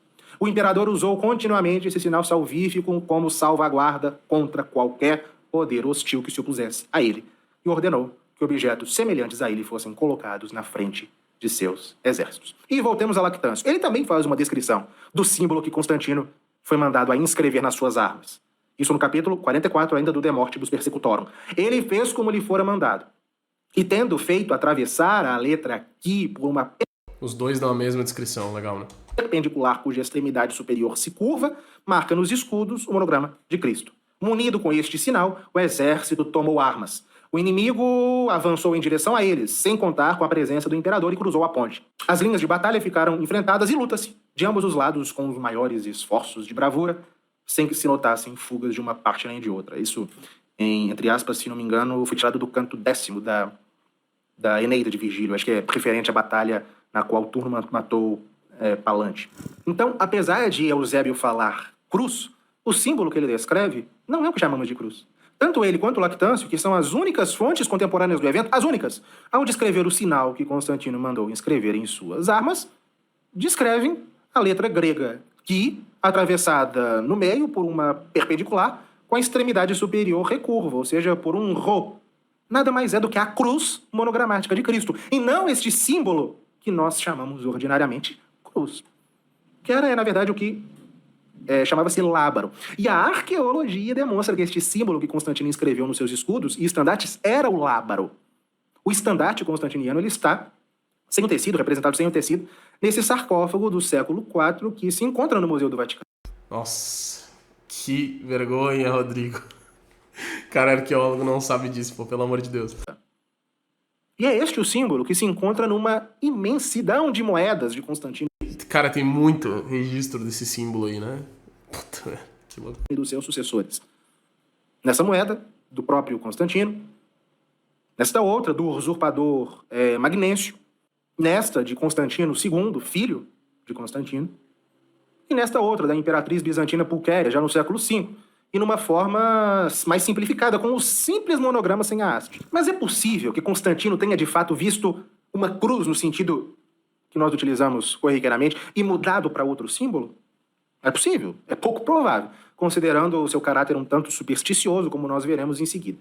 o imperador usou continuamente esse sinal salvífico como salvaguarda contra qualquer poder hostil que se opusesse a ele, e ordenou que objetos semelhantes a ele fossem colocados na frente de seus exércitos. E voltemos a Lactâncio. Ele também faz uma descrição do símbolo que Constantino foi mandado a inscrever nas suas armas. Isso no capítulo 44 ainda do De Mortibus Persecutorum. Ele fez como lhe fora mandado. E tendo feito atravessar a letra Qui por uma Os dois dão a mesma descrição, legal, né? perpendicular cuja extremidade superior se curva, marca nos escudos o monograma de Cristo. Munido com este sinal, o exército tomou armas. O inimigo avançou em direção a eles, sem contar com a presença do imperador, e cruzou a ponte. As linhas de batalha ficaram enfrentadas e luta-se, de ambos os lados, com os maiores esforços de bravura, sem que se notassem fugas de uma parte nem de outra. Isso, entre aspas, se não me engano, foi tirado do canto 10º da Eneida de Virgílio. Acho que é referente à batalha na qual Turno matou Palante. Então, apesar de Eusébio falar cruz, o símbolo que ele descreve não é o que chamamos de cruz. Tanto ele quanto Lactâncio, que são as únicas fontes contemporâneas do evento, as únicas, ao descrever o sinal que Constantino mandou inscrever em suas armas, descrevem a letra grega Qui, atravessada no meio por uma perpendicular, com a extremidade superior recurva, ou seja, por um rho. Nada mais é do que a cruz monogramática de Cristo, e não este símbolo que nós chamamos ordinariamente cruz. Que era, na verdade, o que chamava-se lábaro. E a arqueologia demonstra que este símbolo que Constantino inscreveu nos seus escudos e estandartes era o lábaro. O estandarte constantiniano ele está sem o tecido, representado sem o tecido, nesse sarcófago do século IV que se encontra no Museu do Vaticano. Nossa, que vergonha, Rodrigo. Cara, arqueólogo não sabe disso, pô, pelo amor de Deus. E é este o símbolo que se encontra numa imensidão de moedas de Constantino. Cara, tem muito registro desse símbolo aí, né? Puta, que louco. E dos seus sucessores. Nessa moeda, do próprio Constantino. Nesta outra, do usurpador Magnêncio. Nesta, de Constantino II, filho de Constantino. E nesta outra, da imperatriz bizantina Pulquéria, já no século V. E numa forma mais simplificada, com o simples monograma sem a haste. Mas é possível que Constantino tenha de fato visto uma cruz no sentido que nós utilizamos corriqueiramente e mudado para outro símbolo? É possível, é pouco provável, considerando o seu caráter um tanto supersticioso, como nós veremos em seguida.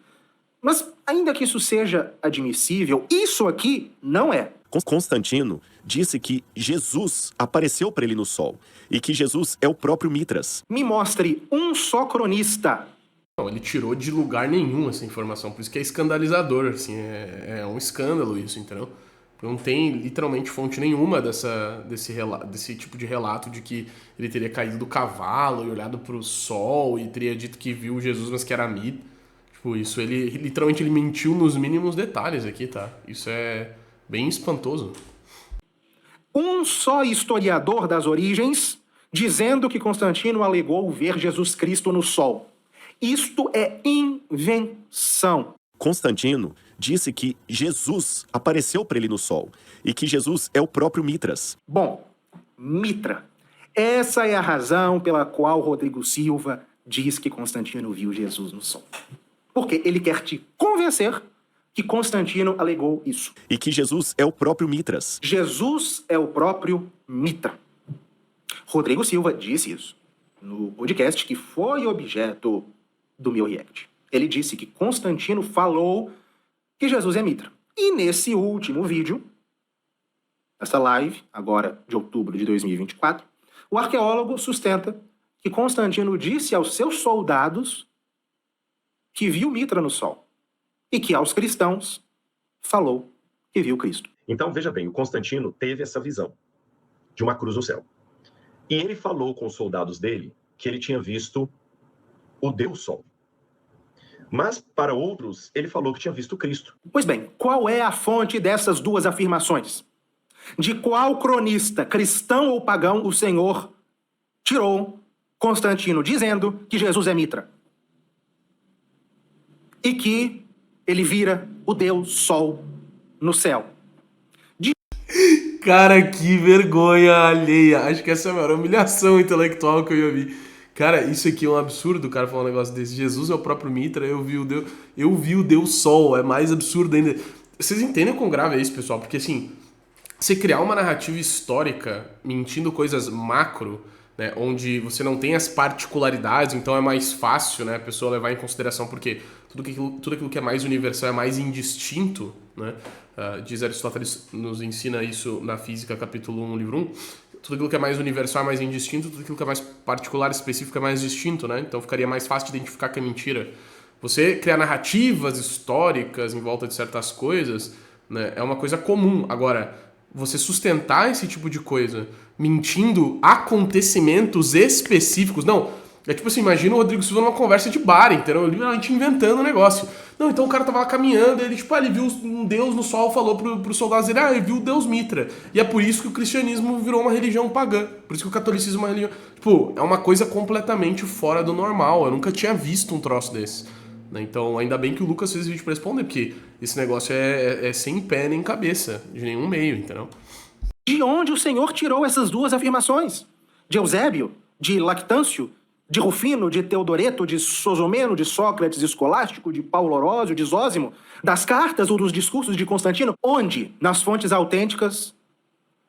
Mas, ainda que isso seja admissível, isso aqui não é. Constantino disse que Jesus apareceu para ele no sol e que Jesus é o próprio Mitras. Me mostre um só cronista. Não, ele tirou de lugar nenhum essa informação, por isso que é escandalizador, assim, é um escândalo isso, entendeu? Não tem literalmente fonte nenhuma desse tipo de relato de que ele teria caído do cavalo e olhado pro sol e teria dito que viu Jesus, mas que era mito. Tipo, isso ele literalmente ele mentiu nos mínimos detalhes aqui, tá? Isso é bem espantoso. Um só historiador das origens dizendo que Constantino alegou ver Jesus Cristo no sol. Isto é invenção. Constantino disse que Jesus apareceu para ele no sol e que Jesus é o próprio Mitras. Bom, Mitra. Essa é a razão pela qual Rodrigo Silva diz que Constantino viu Jesus no sol. Porque ele quer te convencer que Constantino alegou isso. E que Jesus é o próprio Mitras. Jesus é o próprio Mitra. Rodrigo Silva disse isso no podcast que foi objeto do meu react. Ele disse que Constantino falou que Jesus é Mitra. E nesse último vídeo, essa live, agora de outubro de 2024, o arqueólogo sustenta que Constantino disse aos seus soldados que viu Mitra no sol e que aos cristãos falou que viu Cristo. Então, veja bem, o Constantino teve essa visão de uma cruz no céu. E ele falou com os soldados dele que ele tinha visto o Deus Sol. Mas, para outros, ele falou que tinha visto Cristo. Pois bem, qual é a fonte dessas duas afirmações? De qual cronista, cristão ou pagão, o Senhor tirou Constantino dizendo que Jesus é Mitra? E que ele vira o Deus Sol no céu. Cara, que vergonha alheia. Acho que essa é a maior humilhação intelectual que eu já vi. Cara, isso aqui é um absurdo, o cara falar um negócio desse. Jesus é o próprio Mitra, eu vi o Deus Sol, é mais absurdo ainda. Vocês entendem o quão grave é isso, pessoal? Porque assim, você criar uma narrativa histórica mentindo coisas macro né, onde você não tem as particularidades, então é mais fácil, né, a pessoa levar em consideração, porque tudo aquilo que é mais universal é mais indistinto, né? Diz Aristóteles, nos ensina isso na Física, capítulo 1, livro 1. Tudo aquilo que é mais universal é mais indistinto, tudo aquilo que é mais particular, específico é mais distinto, né? Então ficaria mais fácil de identificar que é mentira. Você criar narrativas históricas em volta de certas coisas, né, é uma coisa comum. Agora, você sustentar esse tipo de coisa mentindo acontecimentos específicos, não, é tipo assim, imagina o Rodrigo Silva numa conversa de bar, entendeu? Literalmente inventando um negócio. Não, então o cara tava lá caminhando, ele tipo, ele viu um deus no sol, falou pro soldados dele, ele viu o deus Mitra. E é por isso que o cristianismo virou uma religião pagã. Por isso que o catolicismo é uma religião... Tipo, é uma coisa completamente fora do normal. Eu nunca tinha visto um troço desse. Então, ainda bem que o Lucas fez vídeo pra responder, porque esse negócio é sem pé nem cabeça, de nenhum meio, entendeu? De onde o Senhor tirou essas duas afirmações? De Eusébio? De Lactâncio? De Rufino? De Teodoreto? De Sosomeno? De Sócrates Escolástico? De Paulo Orósio? De Zósimo? Das cartas ou dos discursos de Constantino? Onde, nas fontes autênticas,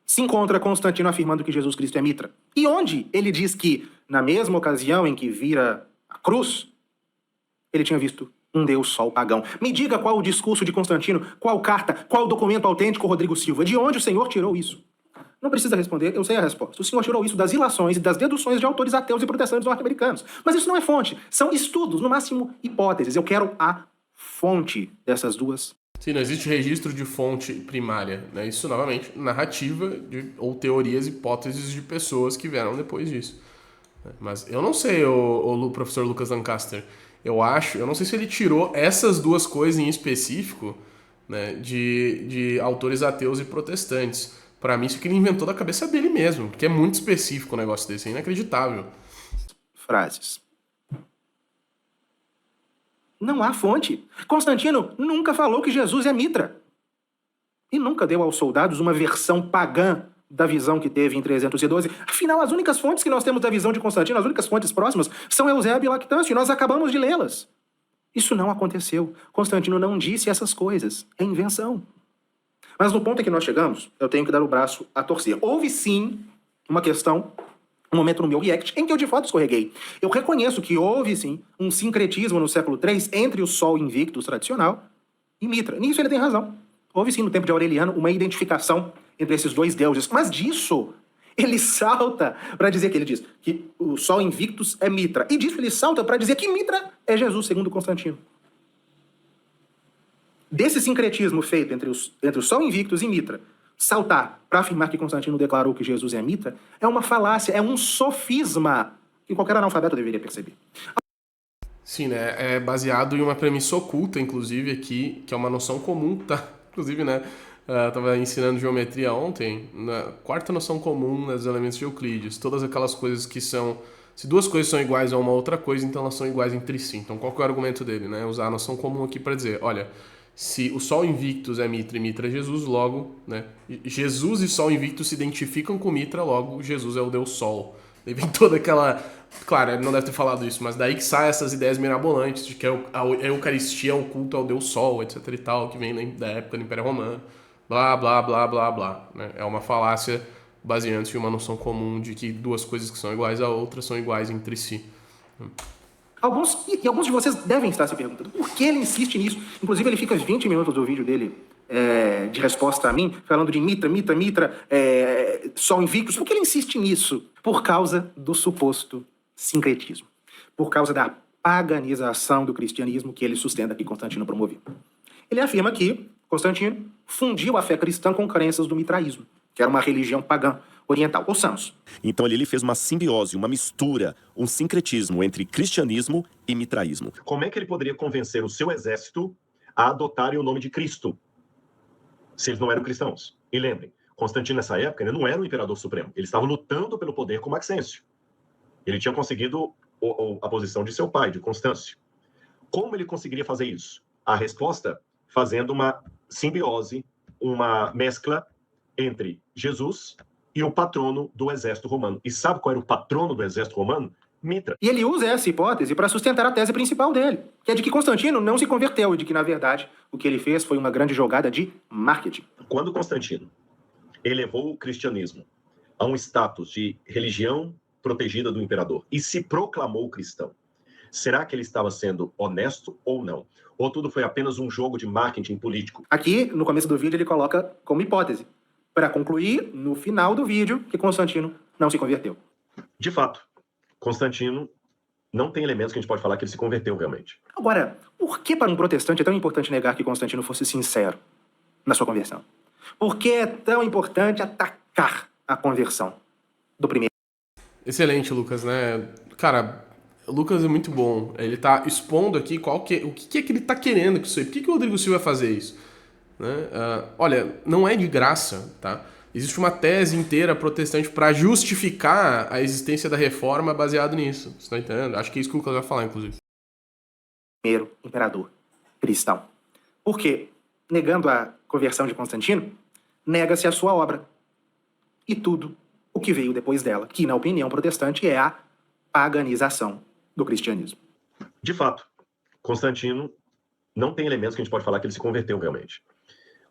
se encontra Constantino afirmando que Jesus Cristo é Mitra? E onde ele diz que, na mesma ocasião em que vira a cruz, ele tinha visto um deus sol pagão? Me diga qual o discurso de Constantino, qual carta, qual documento autêntico, Rodrigo Silva. De onde o Senhor tirou isso? Não precisa responder, eu sei a resposta. O Senhor tirou isso das ilações e das deduções de autores ateus e protestantes norte-americanos. Mas isso não é fonte, são estudos, no máximo hipóteses. Eu quero a fonte dessas duas. Sim, não existe registro de fonte primária, né? Isso, novamente, narrativa ou teorias, hipóteses de pessoas que vieram depois disso. Mas eu não sei, o professor Lucas Lancaster. Eu não sei se ele tirou essas duas coisas em específico, né, de autores ateus e protestantes. Pra mim, isso que ele inventou da cabeça dele mesmo, porque é muito específico o negócio desse, é inacreditável. Frases. Não há fonte. Constantino nunca falou que Jesus é Mitra. E nunca deu aos soldados uma versão pagã da visão que teve em 312. Afinal, as únicas fontes que nós temos da visão de Constantino, as únicas fontes próximas, são Eusébio e Lactâncio, e nós acabamos de lê-las. Isso não aconteceu. Constantino não disse essas coisas. É invenção. Mas no ponto em que nós chegamos, eu tenho que dar o braço a torcer. Houve sim uma questão, um momento no meu react, em que eu de fato escorreguei. Eu reconheço que houve sim um sincretismo no século III entre o Sol Invictus tradicional e Mitra. Nisso ele tem razão. Houve sim no tempo de Aureliano uma identificação entre esses dois deuses. Mas disso ele salta para dizer que ele diz que o Sol Invictus é Mitra. E disso ele salta para dizer que Mitra é Jesus, segundo Constantino. Desse sincretismo feito entre o Sol Invictus e Mitra, saltar para afirmar que Constantino declarou que Jesus é Mitra, é uma falácia, é um sofisma que qualquer analfabeto deveria perceber. Sim, né? É baseado em uma premissa oculta, inclusive, aqui, que é uma noção comum, tá? Inclusive, né? Tava ensinando geometria ontem, na quarta noção comum dos elementos de Euclides. Todas aquelas coisas que são... Se duas coisas são iguais a uma outra coisa, então elas são iguais entre si. Então, qual que é o argumento dele, né? Usar a noção comum aqui para dizer, olha... Se o Sol Invictus é Mitra e Mitra é Jesus, logo, né? Jesus e Sol Invictus se identificam com Mitra, logo Jesus é o Deus Sol. Daí vem toda aquela... Claro, ele não deve ter falado isso, mas daí que saem essas ideias mirabolantes de que a Eucaristia é um culto ao Deus Sol, etc e tal, que vem da época do Império Romano. Blá, blá, blá, blá, blá. Né? É uma falácia baseando-se em uma noção comum de que duas coisas que são iguais a outras são iguais entre si. Alguns de vocês devem estar se perguntando por que ele insiste nisso. Inclusive, ele fica 20 minutos do vídeo dele de resposta a mim, falando de Mitra, Sol Invictus. Por que ele insiste nisso? Por causa do suposto sincretismo. Por causa da paganização do cristianismo que ele sustenta que Constantino promoveu. Ele afirma que Constantino fundiu a fé cristã com crenças do mitraísmo, que era uma religião pagã oriental. Ouçamos. Então ele fez uma simbiose, uma mistura, um sincretismo entre cristianismo e mitraísmo. Como é que ele poderia convencer o seu exército a adotarem o nome de Cristo, se eles não eram cristãos? E lembrem, Constantino nessa época ele não era o imperador supremo, ele estava lutando pelo poder com Maxêncio. Ele tinha conseguido a posição de seu pai, de Constâncio. Como ele conseguiria fazer isso? A resposta, fazendo uma simbiose, uma mescla entre Jesus e o patrono do exército romano. E sabe qual era o patrono do exército romano? Mitra. E ele usa essa hipótese para sustentar a tese principal dele, que é de que Constantino não se converteu e de que, na verdade, o que ele fez foi uma grande jogada de marketing. Quando Constantino elevou o cristianismo a um status de religião protegida do imperador e se proclamou cristão. Será que ele estava sendo honesto ou não? Ou tudo foi apenas um jogo de marketing político? Aqui, no começo do vídeo, ele coloca como hipótese, para concluir, no final do vídeo, que Constantino não se converteu. De fato, Constantino não tem elementos que a gente pode falar que ele se converteu realmente. Agora, por que para um protestante é tão importante negar que Constantino fosse sincero na sua conversão? Por que é tão importante atacar a conversão do primeiro? Excelente, Lucas, né? Cara, o Lucas é muito bom. Ele tá expondo aqui o que é que ele tá querendo com isso aí. Por que o Rodrigo Silva vai fazer isso? Né? Olha, não é de graça, tá? Existe uma tese inteira protestante para justificar a existência da reforma baseado nisso. Você tá entendendo? Acho que é isso que o Lucas vai falar, inclusive. Primeiro imperador cristão. Porque, negando a conversão de Constantino, nega-se a sua obra. E tudo o que veio depois dela, que, na opinião protestante, é a paganização do cristianismo. De fato, Constantino não tem elementos que a gente pode falar que ele se converteu realmente.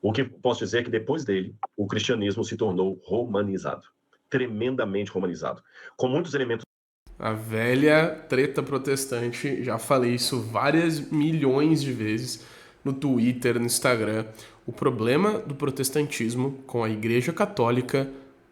O que posso dizer é que depois dele, o cristianismo se tornou romanizado. Tremendamente romanizado. Com muitos elementos. A velha treta protestante, já falei isso várias milhões de vezes no Twitter, no Instagram. O problema do protestantismo com a Igreja Católica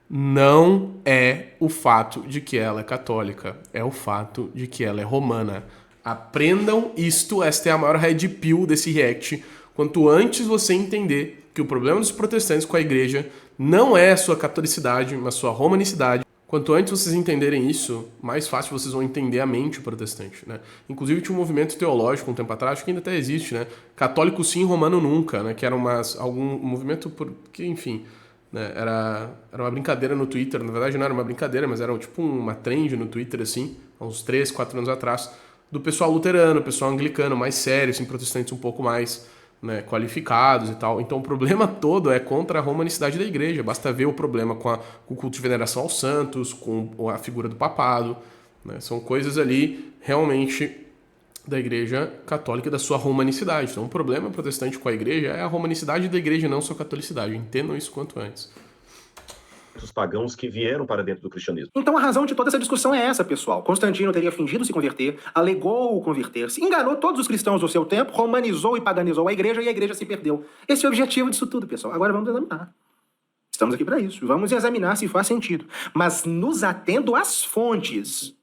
não é o fato de que ela é católica, é o fato de que ela é romana. Aprendam isto, esta é a maior red pill desse react. Quanto antes você entender que o problema dos protestantes com a igreja não é a sua catolicidade, mas a sua romanicidade. Quanto antes vocês entenderem isso, mais fácil vocês vão entender a mente protestante, né? Inclusive tinha um movimento teológico um tempo atrás, acho que ainda até existe, né? Católico sim, romano nunca, né? Que era algum movimento que, enfim, né? Era uma brincadeira no Twitter. Na verdade não era uma brincadeira, mas era tipo uma trend no Twitter, assim, há uns 3, 4 anos atrás, do pessoal luterano, pessoal anglicano, mais sério, assim, protestantes um pouco mais, né, qualificados e tal. Então o problema todo é contra a romanicidade da igreja. Basta ver o problema com o culto de veneração aos santos, com a figura do papado, né? São coisas ali realmente da igreja católica e da sua romanicidade. Então o problema protestante com a igreja é a romanicidade da igreja, não sua catolicidade. Entendam isso quanto antes. Os pagãos que vieram para dentro do cristianismo. Então a razão de toda essa discussão é essa, pessoal. Constantino teria fingido se converter, alegou converter-se, enganou todos os cristãos do seu tempo, romanizou e paganizou a igreja e a igreja se perdeu. Esse é o objetivo disso tudo, pessoal. Agora vamos examinar. Estamos aqui para isso. Vamos examinar se faz sentido. Mas nos atendo às fontes.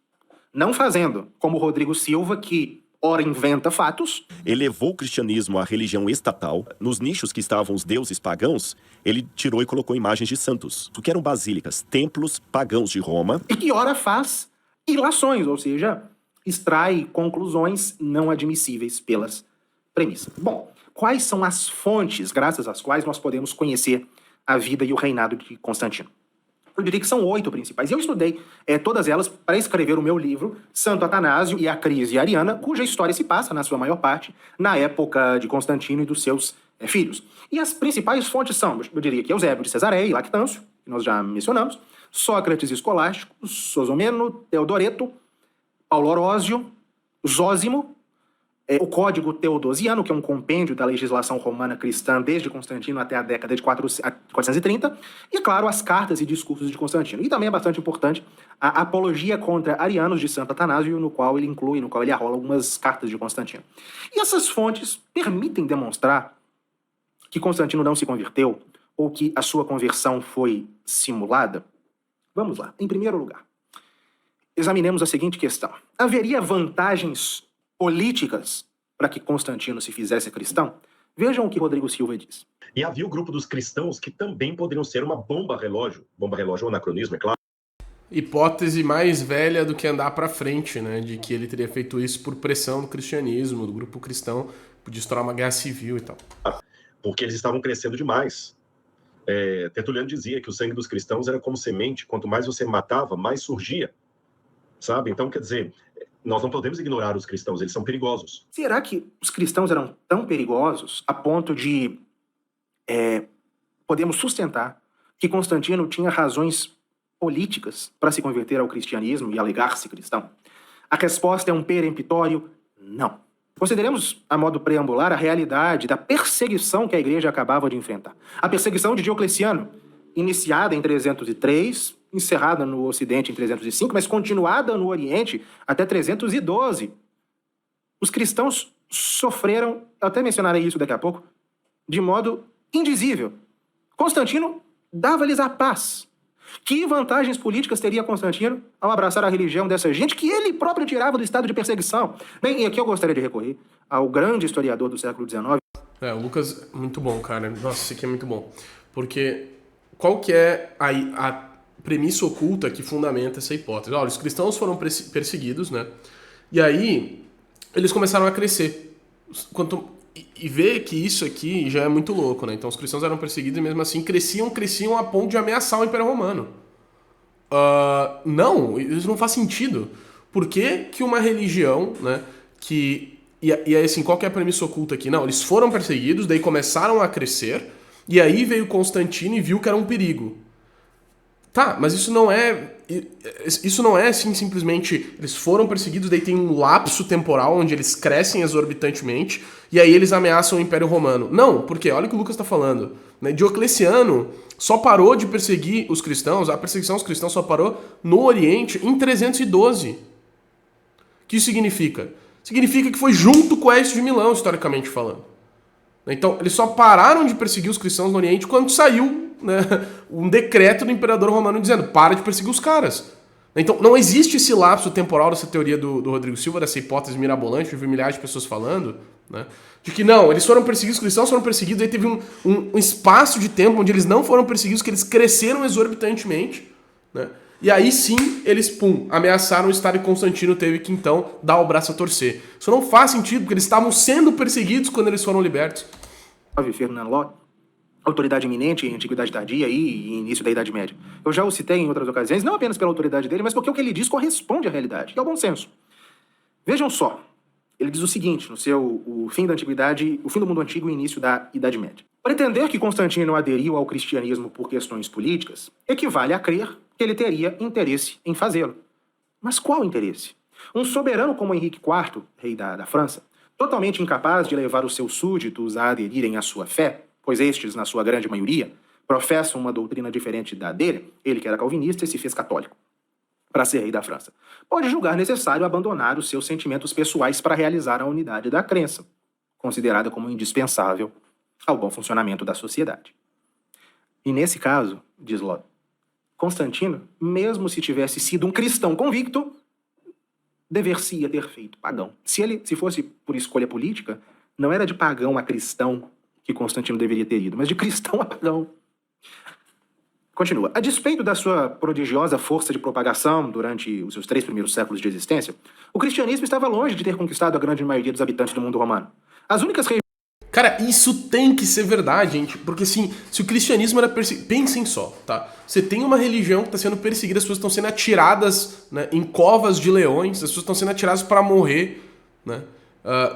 Não fazendo como Rodrigo Silva, que ora inventa fatos. Elevou o cristianismo à religião estatal. Nos nichos que estavam os deuses pagãos, ele tirou e colocou imagens de santos, o que eram basílicas, templos pagãos de Roma. E que ora faz ilações, ou seja, extrai conclusões não admissíveis pelas premissas. Bom, quais são as fontes graças às quais nós podemos conhecer a vida e o reinado de Constantino? Eu diria que são 8 principais. E eu estudei todas elas para escrever o meu livro, Santo Atanásio e a Crise Ariana, cuja história se passa, na sua maior parte, na época de Constantino e dos seus filhos. E as principais fontes são, eu diria que Eusébio de Cesareia e Lactâncio, que nós já mencionamos, Sócrates Escolástico, Sosomeno, Teodoreto, Paulo Orósio, Zósimo, o Código Teodosiano, que é um compêndio da legislação romana cristã desde Constantino até a década de 430, e, claro, as cartas e discursos de Constantino. E também é bastante importante a apologia contra arianos de Santo Atanásio, no qual ele arrola algumas cartas de Constantino. E essas fontes permitem demonstrar que Constantino não se converteu ou que a sua conversão foi simulada? Vamos lá. Em primeiro lugar, examinemos a seguinte questão. Haveria vantagens políticas para que Constantino se fizesse cristão? Vejam o que Rodrigo Silva diz. E havia o grupo dos cristãos que também poderiam ser uma bomba-relógio ou anacronismo, é claro. Hipótese mais velha do que andar para frente, né? De que ele teria feito isso por pressão do cristianismo, do grupo cristão, podia estourar uma guerra civil e tal. Porque eles estavam crescendo demais. Tertuliano dizia que o sangue dos cristãos era como semente, quanto mais você matava, mais surgia. Sabe? Então, quer dizer, nós não podemos ignorar os cristãos, eles são perigosos. Será que os cristãos eram tão perigosos a ponto de podemos sustentar que Constantino tinha razões políticas para se converter ao cristianismo e alegar-se cristão? A resposta é um peremptório não. Consideremos, a modo preambular, a realidade da perseguição que a igreja acabava de enfrentar. A perseguição de Diocleciano, iniciada em 303 encerrada no Ocidente em 305, mas continuada no Oriente até 312. Os cristãos sofreram, eu até mencionarei isso daqui a pouco, de modo indizível. Constantino dava-lhes a paz. Que vantagens políticas teria Constantino ao abraçar a religião dessa gente que ele próprio tirava do estado de perseguição? Bem, e aqui eu gostaria de recorrer ao grande historiador do século XIX. O Lucas, muito bom, cara. Nossa, isso aqui é muito bom. Porque qual que é a premissa oculta que fundamenta essa hipótese? Olha, os cristãos foram perseguidos, né? E aí, eles começaram a crescer. E ver que isso aqui já é muito louco, né? Então, os cristãos eram perseguidos e mesmo assim cresciam a ponto de ameaçar o Império Romano. Não, isso não faz sentido. Por que uma religião, né, que... E aí, assim, qual que é a premissa oculta aqui? Não, eles foram perseguidos, daí começaram a crescer, e aí veio Constantino e viu que era um perigo. Tá, mas isso não é assim, simplesmente eles foram perseguidos, daí tem um lapso temporal onde eles crescem exorbitantemente e aí eles ameaçam o Império Romano. Não, porque olha o que o Lucas está falando, né? Diocleciano só parou de perseguir os cristãos, a perseguição aos cristãos só parou no Oriente em 312. O que isso significa? Significa que foi junto com o Écio de Milão, historicamente falando. Então, eles só pararam de perseguir os cristãos no Oriente quando saiu, né, um decreto do imperador romano dizendo: para de perseguir os caras. Então, não existe esse lapso temporal dessa teoria do Rodrigo Silva, dessa hipótese mirabolante, eu vi milhares de pessoas falando, né, de que não, eles foram perseguidos, os cristãos foram perseguidos, aí teve um espaço de tempo onde eles não foram perseguidos, que eles cresceram exorbitantemente, né, e aí sim, eles, ameaçaram o Estado e Constantino teve que, então, dar o braço a torcer. Isso não faz sentido, porque eles estavam sendo perseguidos quando eles foram libertos. Fernando Lott, autoridade eminente em Antiguidade Tardia e início da Idade Média. Eu já o citei em outras ocasiões, não apenas pela autoridade dele, mas porque o que ele diz corresponde à realidade e ao bom senso. Vejam só, ele diz o seguinte, no seu O Fim da Antiguidade, O Fim do Mundo Antigo e Início da Idade Média. Pretender que Constantino aderiu ao cristianismo por questões políticas equivale a crer que ele teria interesse em fazê-lo. Mas qual interesse? Um soberano como Henrique IV, rei da França, totalmente incapaz de levar os seus súditos a aderirem à sua fé, pois estes, na sua grande maioria, professam uma doutrina diferente da dele, ele que era calvinista e se fez católico, para ser rei da França, pode julgar necessário abandonar os seus sentimentos pessoais para realizar a unidade da crença, considerada como indispensável ao bom funcionamento da sociedade. E nesse caso, diz Lott, Constantino, mesmo se tivesse sido um cristão convicto, dever-se-ia ter feito pagão. Se fosse por escolha política, não era de pagão a cristão que Constantino deveria ter ido, mas de cristão a pagão. Continua. A despeito da sua prodigiosa força de propagação durante os seus 3 primeiros séculos de existência, o cristianismo estava longe de ter conquistado a grande maioria dos habitantes do mundo romano. As únicas Cara, isso tem que ser verdade, gente. Porque, assim, se o cristianismo era perseguido... Pensem só, tá? Você tem uma religião que está sendo perseguida, as pessoas estão sendo atiradas, né, em covas de leões, as pessoas estão sendo atiradas para morrer, né,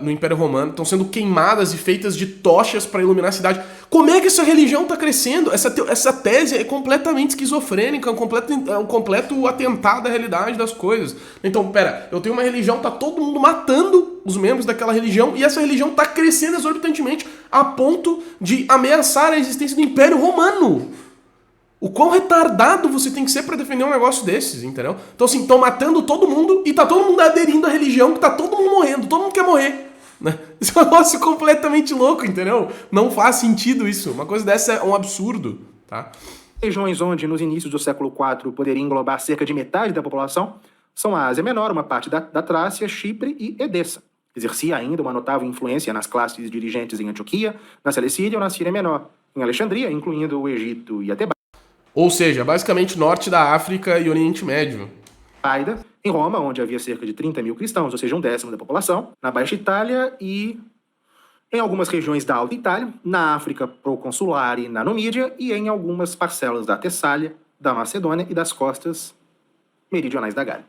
no Império Romano, estão sendo queimadas e feitas de tochas para iluminar a cidade. Como é que essa religião está crescendo? Essa tese é completamente esquizofrênica, é um completo atentado à realidade das coisas. Então, pera, eu tenho uma religião, tá todo mundo matando os membros daquela religião, e essa religião está crescendo exorbitantemente a ponto de ameaçar a existência do Império Romano. O quão retardado você tem que ser pra defender um negócio desses, entendeu? Então, assim, estão matando todo mundo e tá todo mundo aderindo à religião que tá todo mundo morrendo, todo mundo quer morrer, né? Isso é um negócio completamente louco, entendeu? Não faz sentido isso. Uma coisa dessa é um absurdo, tá? Regiões onde, nos inícios do século IV, poderia englobar cerca de metade da população são a Ásia Menor, uma parte da Trácia, Chipre e Edessa. Exercia ainda uma notável influência nas classes dirigentes em Antioquia, na Celicídia ou na Síria Menor, em Alexandria, incluindo o Egito e a Tebas. Ou seja, basicamente norte da África e Oriente Médio. Em Roma, onde havia cerca de 30 mil cristãos, ou seja, 1/10 da população, na Baixa Itália e em algumas regiões da Alta Itália, na África proconsular e na Numídia, e em algumas parcelas da Tessália, da Macedônia e das costas meridionais da Gália.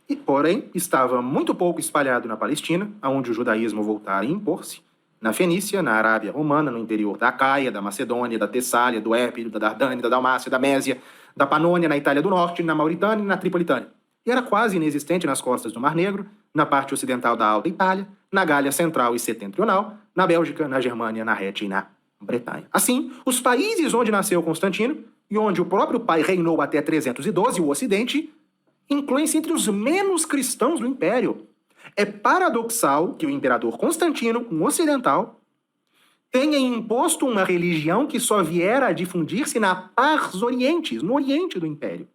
E, porém, estava muito pouco espalhado na Palestina, onde o judaísmo voltara a impor-se, na Fenícia, na Arábia Romana, no interior da Acaia, da Macedônia, da Tessália, do Épiro, da Dardânia, da Dalmácia, da Mésia, da Panônia, na Itália do Norte, na Mauritânia e na Tripolitânia. E era quase inexistente nas costas do Mar Negro, na parte ocidental da Alta Itália, na Gália Central e Setentrional, na Bélgica, na Germânia, na Rétia e na Bretanha. Assim, os países onde nasceu Constantino e onde o próprio pai reinou até 312, o Ocidente inclui-se entre os menos cristãos do Império. É paradoxal que o imperador Constantino, um ocidental, tenha imposto uma religião que só viera a difundir-se na pars orientis, no oriente do Império.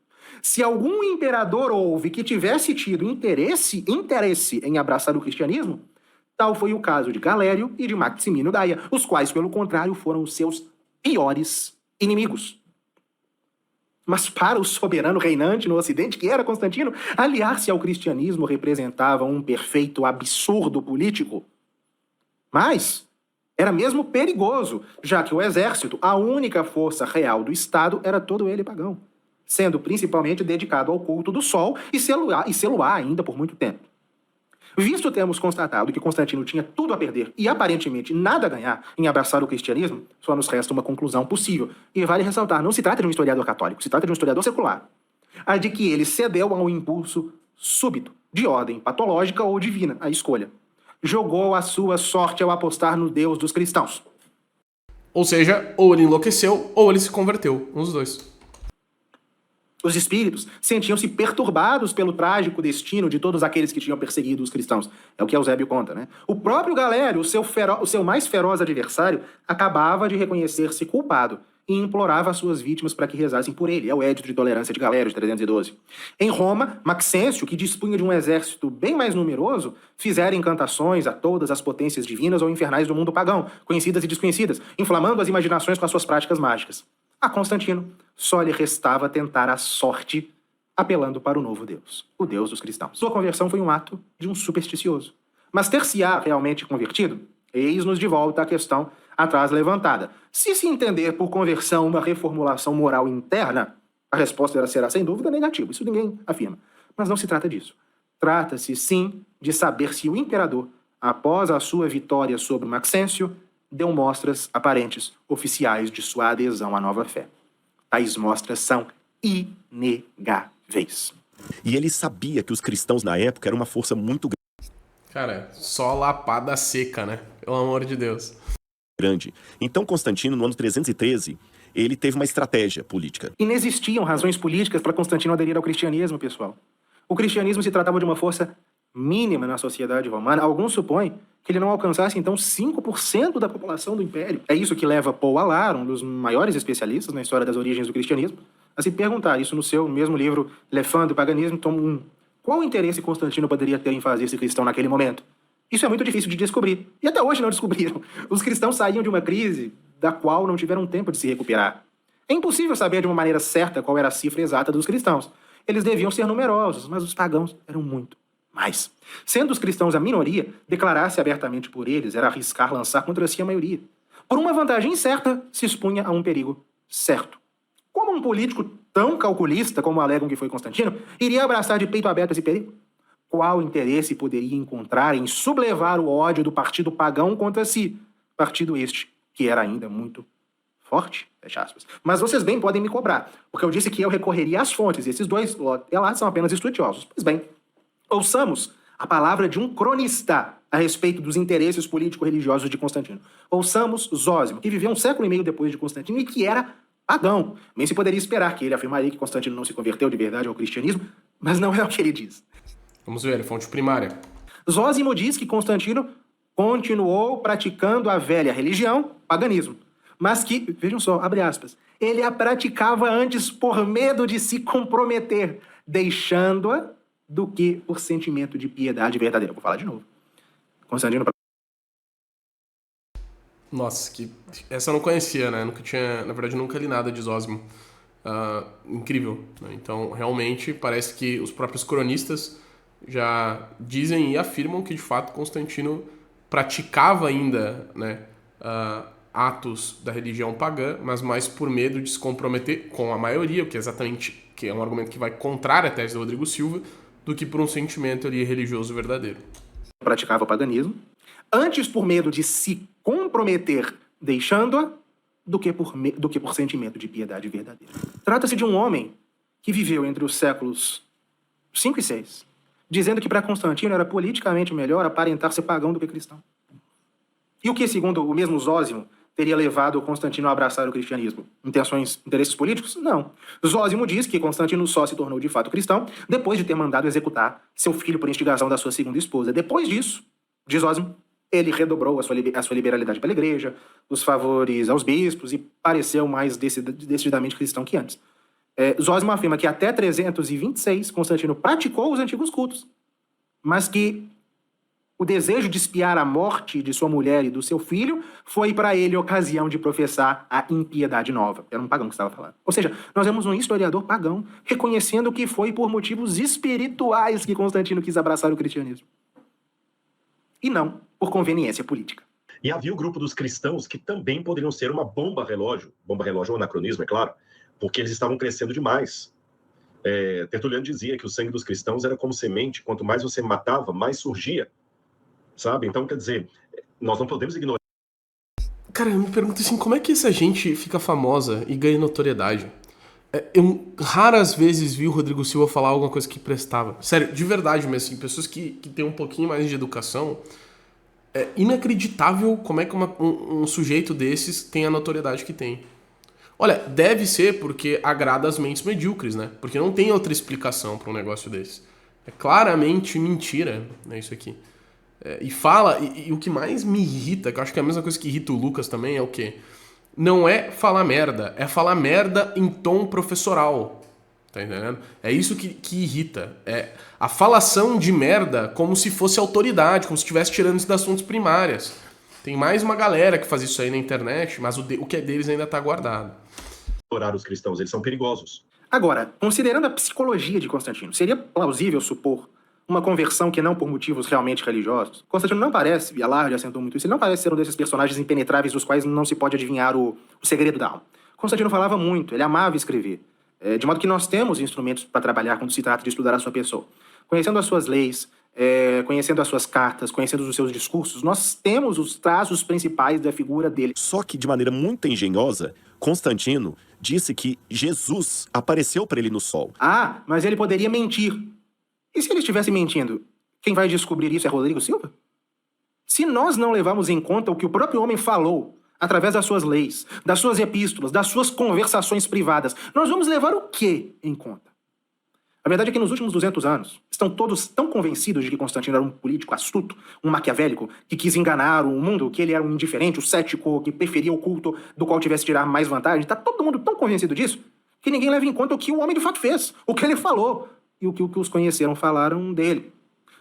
Se algum imperador houve que tivesse tido interesse em abraçar o cristianismo, tal foi o caso de Galério e de Maximino Daia, os quais, pelo contrário, foram os seus piores inimigos. Mas para o soberano reinante no Ocidente, que era Constantino, aliar-se ao cristianismo representava um perfeito absurdo político. Mas era mesmo perigoso, já que o exército, a única força real do Estado, era todo ele pagão, sendo principalmente dedicado ao culto do sol e sê-lo-á ainda por muito tempo. Visto termos constatado que Constantino tinha tudo a perder e aparentemente nada a ganhar em abraçar o cristianismo, só nos resta uma conclusão possível. E vale ressaltar, não se trata de um historiador católico, se trata de um historiador secular. A de que ele cedeu a um impulso súbito, de ordem patológica ou divina, a escolha. Jogou a sua sorte ao apostar no Deus dos cristãos. Ou seja, ou ele enlouqueceu ou ele se converteu, um dos dois. Os espíritos sentiam-se perturbados pelo trágico destino de todos aqueles que tinham perseguido os cristãos. É o que Eusébio conta, né? O próprio Galério, o seu mais feroz adversário, acabava de reconhecer-se culpado e implorava as suas vítimas para que rezassem por ele. É o Édito de Tolerância de Galério, de 312. Em Roma, Maxêncio, que dispunha de um exército bem mais numeroso, fizera incantações a todas as potências divinas ou infernais do mundo pagão, conhecidas e desconhecidas, inflamando as imaginações com as suas práticas mágicas. A Constantino só lhe restava tentar a sorte, apelando para o novo Deus, o Deus dos cristãos. Sua conversão foi um ato de um supersticioso. Mas ter-se-á realmente convertido? Eis-nos de volta à questão atrás levantada. Se entender por conversão uma reformulação moral interna, a resposta será sem dúvida negativa. Isso ninguém afirma. Mas não se trata disso. Trata-se, sim, de saber se o imperador, após a sua vitória sobre Maxêncio, deu mostras aparentes, oficiais de sua adesão à nova fé. Tais mostras são inegáveis. E ele sabia que os cristãos na época eram uma força muito Cara, só lapada seca, né? Pelo amor de Deus. grande. Então Constantino, no ano 313, ele teve uma estratégia política. Inexistiam razões políticas para Constantino aderir ao cristianismo, pessoal. O cristianismo se tratava de uma força mínima na sociedade romana. Alguns supõem que ele não alcançasse, então, 5% da população do Império. É isso que leva Paul Allar, um dos maiores especialistas na história das origens do cristianismo, a se perguntar isso no seu mesmo livro Le Fin du Paganisme, tomo 1. Qual interesse Constantino poderia ter em fazer-se cristão naquele momento? Isso é muito difícil de descobrir. E até hoje não descobriram. Os cristãos saíam de uma crise da qual não tiveram tempo de se recuperar. É impossível saber de uma maneira certa qual era a cifra exata dos cristãos. Eles deviam ser numerosos, mas os pagãos eram muito mais. Sendo os cristãos a minoria, declarar-se abertamente por eles era arriscar lançar contra si a maioria. Por uma vantagem certa, se expunha a um perigo certo. Como um político tão calculista como alegam que foi Constantino, iria abraçar de peito aberto esse perigo? Qual interesse poderia encontrar em sublevar o ódio do partido pagão contra si? Partido este, que era ainda muito forte, fecha aspas. Mas vocês bem podem me cobrar, porque eu disse que eu recorreria às fontes, e esses dois lá são apenas estudiosos. Pois bem, ouçamos a palavra de um cronista a respeito dos interesses político-religiosos de Constantino. Ouçamos Zósimo, que viveu 1,5 século depois de Constantino e que era pagão. Bem se poderia esperar que ele afirmaria que Constantino não se converteu de verdade ao cristianismo, mas não é o que ele diz. Vamos ver, fonte primária. Zósimo diz que Constantino continuou praticando a velha religião, paganismo, mas que, vejam só, abre aspas, ele a praticava antes por medo de se comprometer, deixando-a do que por sentimento de piedade verdadeira. Vou falar de novo. Constantino... Nossa, essa eu não conhecia, né? Na verdade, nunca li nada de Zósimo. Incrível, né? Então, realmente, parece que os próprios cronistas já dizem e afirmam que, de fato, Constantino praticava ainda, né, atos da religião pagã, mas mais por medo de se comprometer com a maioria, o que é um argumento que vai contrário à tese do Rodrigo Silva, do que por um sentimento ali religioso verdadeiro. Praticava o paganismo, antes por medo de se comprometer deixando-a, do que por sentimento de piedade verdadeira. Trata-se de um homem que viveu entre os séculos 5 e 6, dizendo que para Constantino era politicamente melhor aparentar ser pagão do que cristão. E o que, segundo o mesmo Zósimo, teria levado Constantino a abraçar o cristianismo? Interesses políticos? Não. Zósimo diz que Constantino só se tornou de fato cristão depois de ter mandado executar seu filho por instigação da sua segunda esposa. Depois disso, diz Zósimo, ele redobrou a sua liberalidade pela igreja, os favores aos bispos e pareceu mais decididamente cristão que antes. Zósimo afirma que até 326 Constantino praticou os antigos cultos, mas que o desejo de espiar a morte de sua mulher e do seu filho foi para ele ocasião de professar a impiedade nova. Era um pagão que estava falando. Ou seja, nós vemos um historiador pagão reconhecendo que foi por motivos espirituais que Constantino quis abraçar o cristianismo. E não por conveniência política. E havia o grupo dos cristãos que também poderiam ser uma bomba-relógio é um anacronismo, é claro, porque eles estavam crescendo demais. Tertuliano dizia que o sangue dos cristãos era como semente, quanto mais você matava, mais surgia. Sabe? Então, quer dizer, nós não podemos ignorar. Cara, eu me pergunto assim, como é que essa gente fica famosa e ganha notoriedade? Eu raras vezes vi o Rodrigo Silva falar alguma coisa que prestava. Sério, de verdade mesmo, assim, pessoas que têm um pouquinho mais de educação, é inacreditável como é que um sujeito desses tem a notoriedade que tem. Olha, deve ser porque agrada as mentes medíocres, né? Porque não tem outra explicação para um negócio desse. É claramente mentira, né, isso aqui. E o que mais me irrita, que eu acho que é a mesma coisa que irrita o Lucas também, é o quê? Não é falar merda, é falar merda em tom professoral. Tá entendendo? É isso que irrita. É a falação de merda como se fosse autoridade, como se estivesse tirando isso das fontes primárias. Tem mais uma galera que faz isso aí na internet, mas o que é deles ainda tá guardado. Os cristãos, eles são perigosos. Agora, considerando a psicologia de Constantino, seria plausível supor uma conversão que não por motivos realmente religiosos? Constantino não parece, e Alarde acentou muito isso, ele não parece ser um desses personagens impenetráveis dos quais não se pode adivinhar o segredo da alma. Constantino falava muito, ele amava escrever, de modo que nós temos instrumentos para trabalhar quando se trata de estudar a sua pessoa. Conhecendo as suas leis, conhecendo as suas cartas, conhecendo os seus discursos, nós temos os traços principais da figura dele. Só que, de maneira muito engenhosa, Constantino disse que Jesus apareceu para ele no sol. Ah, mas ele poderia mentir. E se ele estivesse mentindo, quem vai descobrir isso é Rodrigo Silva? Se nós não levarmos em conta o que o próprio homem falou, através das suas leis, das suas epístolas, das suas conversações privadas, nós vamos levar o quê em conta? A verdade é que nos últimos 200 anos, estão todos tão convencidos de que Constantino era um político astuto, um maquiavélico, que quis enganar o mundo, que ele era um indiferente, um cético, que preferia o culto do qual tivesse tirar mais vantagem. Está todo mundo tão convencido disso, que ninguém leva em conta o que o homem de fato fez, o que ele falou, e o que os conheceram falaram dele.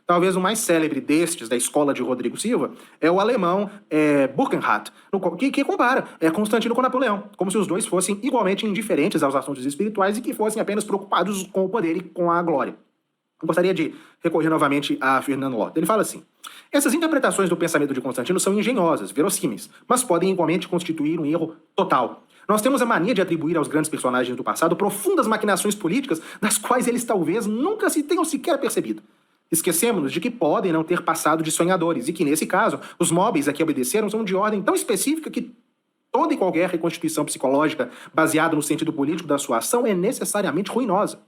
Talvez o mais célebre destes, da escola de Rodrigo Silva, é o alemão Burckhardt, que compara Constantino com Napoleão, como se os dois fossem igualmente indiferentes aos assuntos espirituais e que fossem apenas preocupados com o poder e com a glória. Eu gostaria de recorrer novamente a Fernando Lota. Ele fala assim: essas interpretações do pensamento de Constantino são engenhosas, verossímeis, mas podem igualmente constituir um erro total. Nós temos a mania de atribuir aos grandes personagens do passado profundas maquinações políticas das quais eles talvez nunca se tenham sequer percebido. Esquecemos-nos de que podem não ter passado de sonhadores e que, nesse caso, os móveis a que obedeceram são de ordem tão específica que toda e qualquer reconstituição psicológica baseada no sentido político da sua ação é necessariamente ruinosa.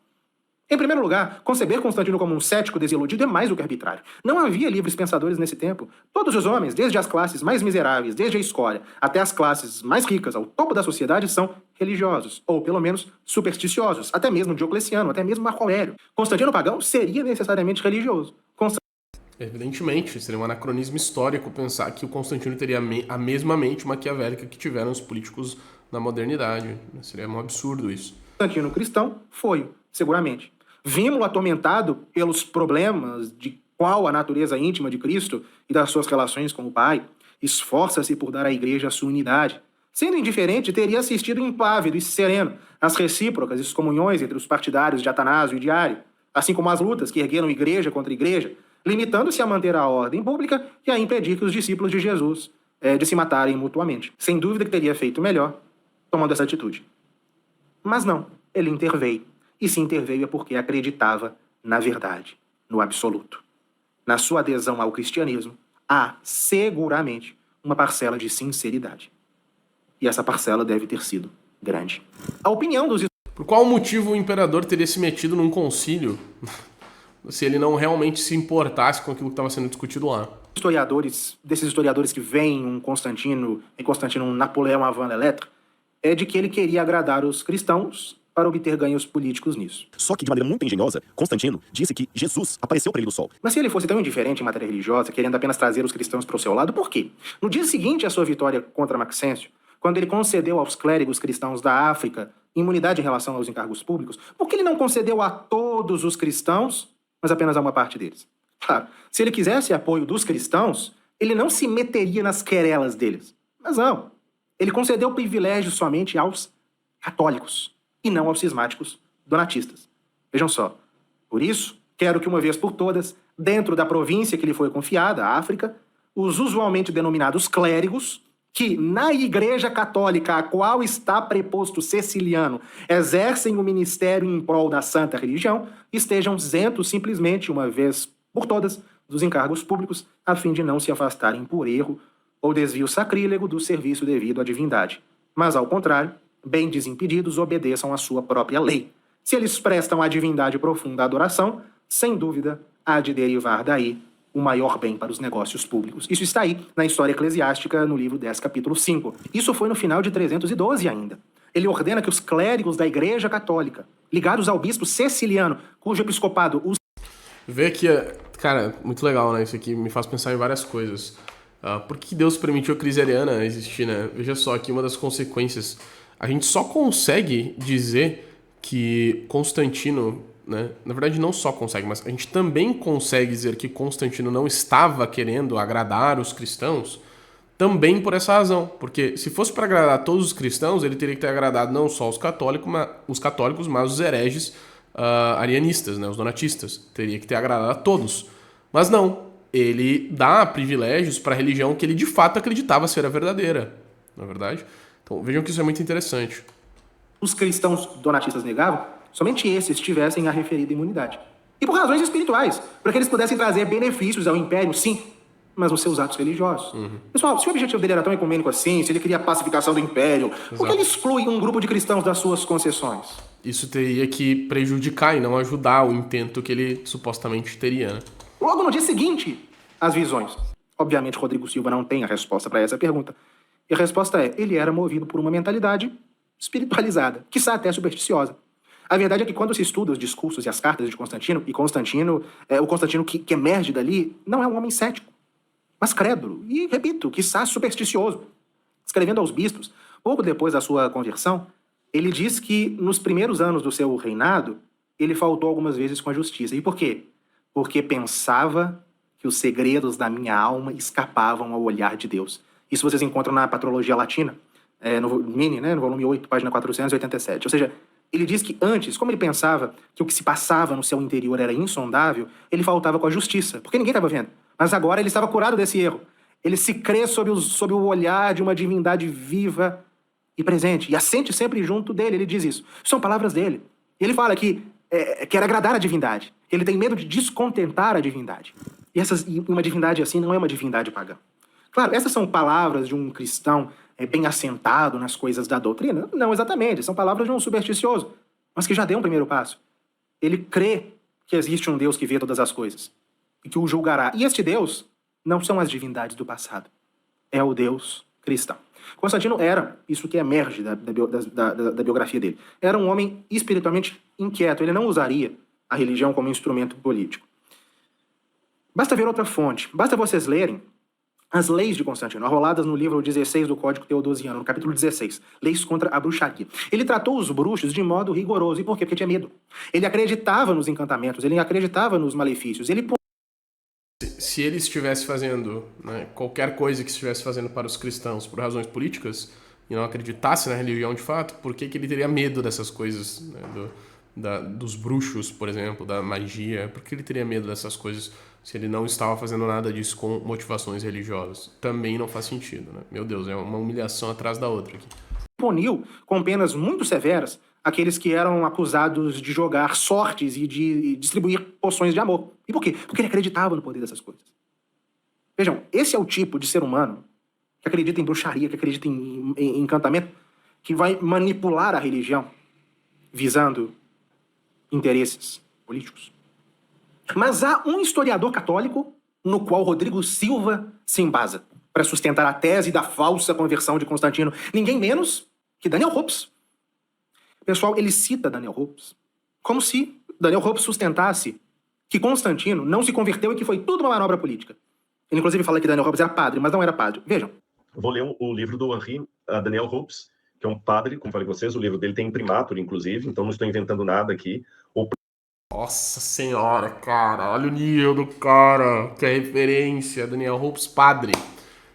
Em primeiro lugar, conceber Constantino como um cético desiludido é mais do que arbitrário. Não havia livres pensadores nesse tempo. Todos os homens, desde as classes mais miseráveis, desde a escória, até as classes mais ricas, ao topo da sociedade, são religiosos, ou pelo menos supersticiosos, até mesmo Diocleciano, até mesmo Marco Aurélio. Constantino pagão seria necessariamente religioso. Evidentemente, seria um anacronismo histórico pensar que o Constantino teria a mesma mente maquiavélica que tiveram os políticos na modernidade. Seria um absurdo isso. Constantino cristão foi, seguramente. Vimos-lo atormentado pelos problemas de qual a natureza íntima de Cristo e das suas relações com o Pai. Esforça-se por dar à Igreja a sua unidade. Sendo indiferente, teria assistido impávido e sereno às recíprocas excomunhões entre os partidários de Atanásio e de Ario, assim como as lutas que ergueram igreja contra igreja, limitando-se a manter a ordem pública e a impedir que os discípulos de Jesus de se matarem mutuamente. Sem dúvida que teria feito melhor tomando essa atitude. Mas não, ele interveio. E se interveio é porque acreditava na verdade, no absoluto. Na sua adesão ao cristianismo, há seguramente uma parcela de sinceridade. E essa parcela deve ter sido grande. A opinião dos... Por qual motivo o imperador teria se metido num concílio se ele não realmente se importasse com aquilo que estava sendo discutido lá? desses historiadores que veem em Constantino um Napoleão avant la lettre, é de que ele queria agradar os cristãos para obter ganhos políticos nisso. Só que, de maneira muito engenhosa, Constantino disse que Jesus apareceu para ele no sol. Mas se ele fosse tão indiferente em matéria religiosa, querendo apenas trazer os cristãos para o seu lado, por quê? No dia seguinte à sua vitória contra Maxêncio, quando ele concedeu aos clérigos cristãos da África imunidade em relação aos encargos públicos, por que ele não concedeu a todos os cristãos, mas apenas a uma parte deles? Claro, se ele quisesse apoio dos cristãos, ele não se meteria nas querelas deles. Mas não. Ele concedeu privilégios somente aos católicos e não aos cismáticos donatistas. Vejam só. Por isso, quero que uma vez por todas, dentro da província que lhe foi confiada, a África, os usualmente denominados clérigos, que na Igreja Católica, a qual está preposto Ceciliano, exercem o ministério em prol da santa religião, estejam isentos simplesmente, uma vez por todas, dos encargos públicos, a fim de não se afastarem por erro ou desvio sacrílego do serviço devido à divindade. Mas, ao contrário, bem desimpedidos, obedeçam à sua própria lei. Se eles prestam à divindade profunda adoração, sem dúvida, há de derivar daí o maior bem para os negócios públicos. Isso está aí na História Eclesiástica, no livro 10, capítulo 5. Isso foi no final de 312 ainda. Ele ordena que os clérigos da Igreja Católica, ligados ao bispo Ceciliano, cujo episcopado os... Vê que, cara, muito legal, né? Isso aqui me faz pensar em várias coisas. Por que Deus permitiu a crise ariana existir, né? Veja só aqui uma das consequências. A gente só consegue dizer que Constantino, né? Na verdade, não só consegue, mas a gente também consegue dizer que Constantino não estava querendo agradar os cristãos também por essa razão. Porque se fosse para agradar todos os cristãos, ele teria que ter agradado não só os católicos, mas os hereges arianistas, né? Os donatistas. Teria que ter agradado a todos. Mas não. Ele dá privilégios para a religião que ele de fato acreditava ser a verdadeira. Não é verdade? Então vejam que isso é muito interessante. Os cristãos donatistas negavam, somente esses tivessem a referida imunidade. E por razões espirituais, para que eles pudessem trazer benefícios ao império, sim, mas nos seus atos religiosos. Pessoal, se o objetivo dele era tão ecumênico assim, se ele queria a pacificação do império, por que ele exclui um grupo de cristãos das suas concessões? Isso teria que prejudicar e não ajudar o intento que ele supostamente teria, né? Logo no dia seguinte, as visões. Obviamente, Rodrigo Silva não tem a resposta para essa pergunta. E a resposta é, ele era movido por uma mentalidade espiritualizada, quiçá até supersticiosa. A verdade é que quando se estuda os discursos e as cartas de Constantino, e o Constantino que emerge dali, não é um homem cético, mas crédulo, e, repito, quiçá supersticioso. Escrevendo aos bispos, pouco depois da sua conversão, ele diz que nos primeiros anos do seu reinado, ele faltou algumas vezes com a justiça. E por quê? Porque pensava que os segredos da minha alma escapavam ao olhar de Deus. Isso vocês encontram na Patrologia Latina, no Mini, né, no volume 8, página 487. Ou seja, ele diz que antes, como ele pensava que o que se passava no seu interior era insondável, ele faltava com a justiça, porque ninguém estava vendo. Mas agora ele estava curado desse erro. Ele se crê sob o olhar de uma divindade viva e presente, e assente sempre junto dele. Ele diz isso. São palavras dele. E ele fala que quer agradar a divindade. Ele tem medo de descontentar a divindade. E uma divindade assim não é uma divindade pagã. Claro, essas são palavras de um cristão bem assentado nas coisas da doutrina? Não exatamente, são palavras de um supersticioso, mas que já deu um primeiro passo. Ele crê que existe um Deus que vê todas as coisas e que o julgará. E este Deus não são as divindades do passado, é o Deus cristão. Constantino era, isso que emerge da biografia dele, era um homem espiritualmente inquieto, ele não usaria a religião como instrumento político. Basta ver outra fonte, basta vocês lerem as leis de Constantino, arroladas no livro 16 do Código Teodosiano, no capítulo 16, Leis contra a Bruxaria. Ele tratou os bruxos de modo rigoroso. E por quê? Porque tinha medo. Ele acreditava nos encantamentos, ele acreditava nos malefícios. Se ele estivesse fazendo, né, qualquer coisa que estivesse fazendo para os cristãos por razões políticas e não acreditasse na religião de fato, por que ele teria medo dessas coisas, né, dos bruxos, por exemplo, da magia? Por que ele teria medo dessas coisas se ele não estava fazendo nada disso com motivações religiosas? Também não faz sentido, né? Meu Deus, é uma humilhação atrás da outra aqui. Puniu com penas muito severas aqueles que eram acusados de jogar sortes e de distribuir poções de amor. E por quê? Porque ele acreditava no poder dessas coisas. Vejam, esse é o tipo de ser humano que acredita em bruxaria, que acredita em encantamento, que vai manipular a religião visando interesses políticos. Mas há um historiador católico no qual Rodrigo Silva se embasa para sustentar a tese da falsa conversão de Constantino. Ninguém menos que Daniel Hopes. Pessoal, ele cita Daniel Hopes como se Daniel Hopes sustentasse que Constantino não se converteu e que foi tudo uma manobra política. Ele, inclusive, fala que Daniel Hopes era padre, mas não era padre. Vejam. Eu vou ler o livro do Henri Daniel Hopes, que é um padre, como falei com vocês. O livro dele tem imprimatur, inclusive, então não estou inventando nada aqui. Nossa senhora, cara, olha o nível do cara, que é referência, Daniel Hopes, padre.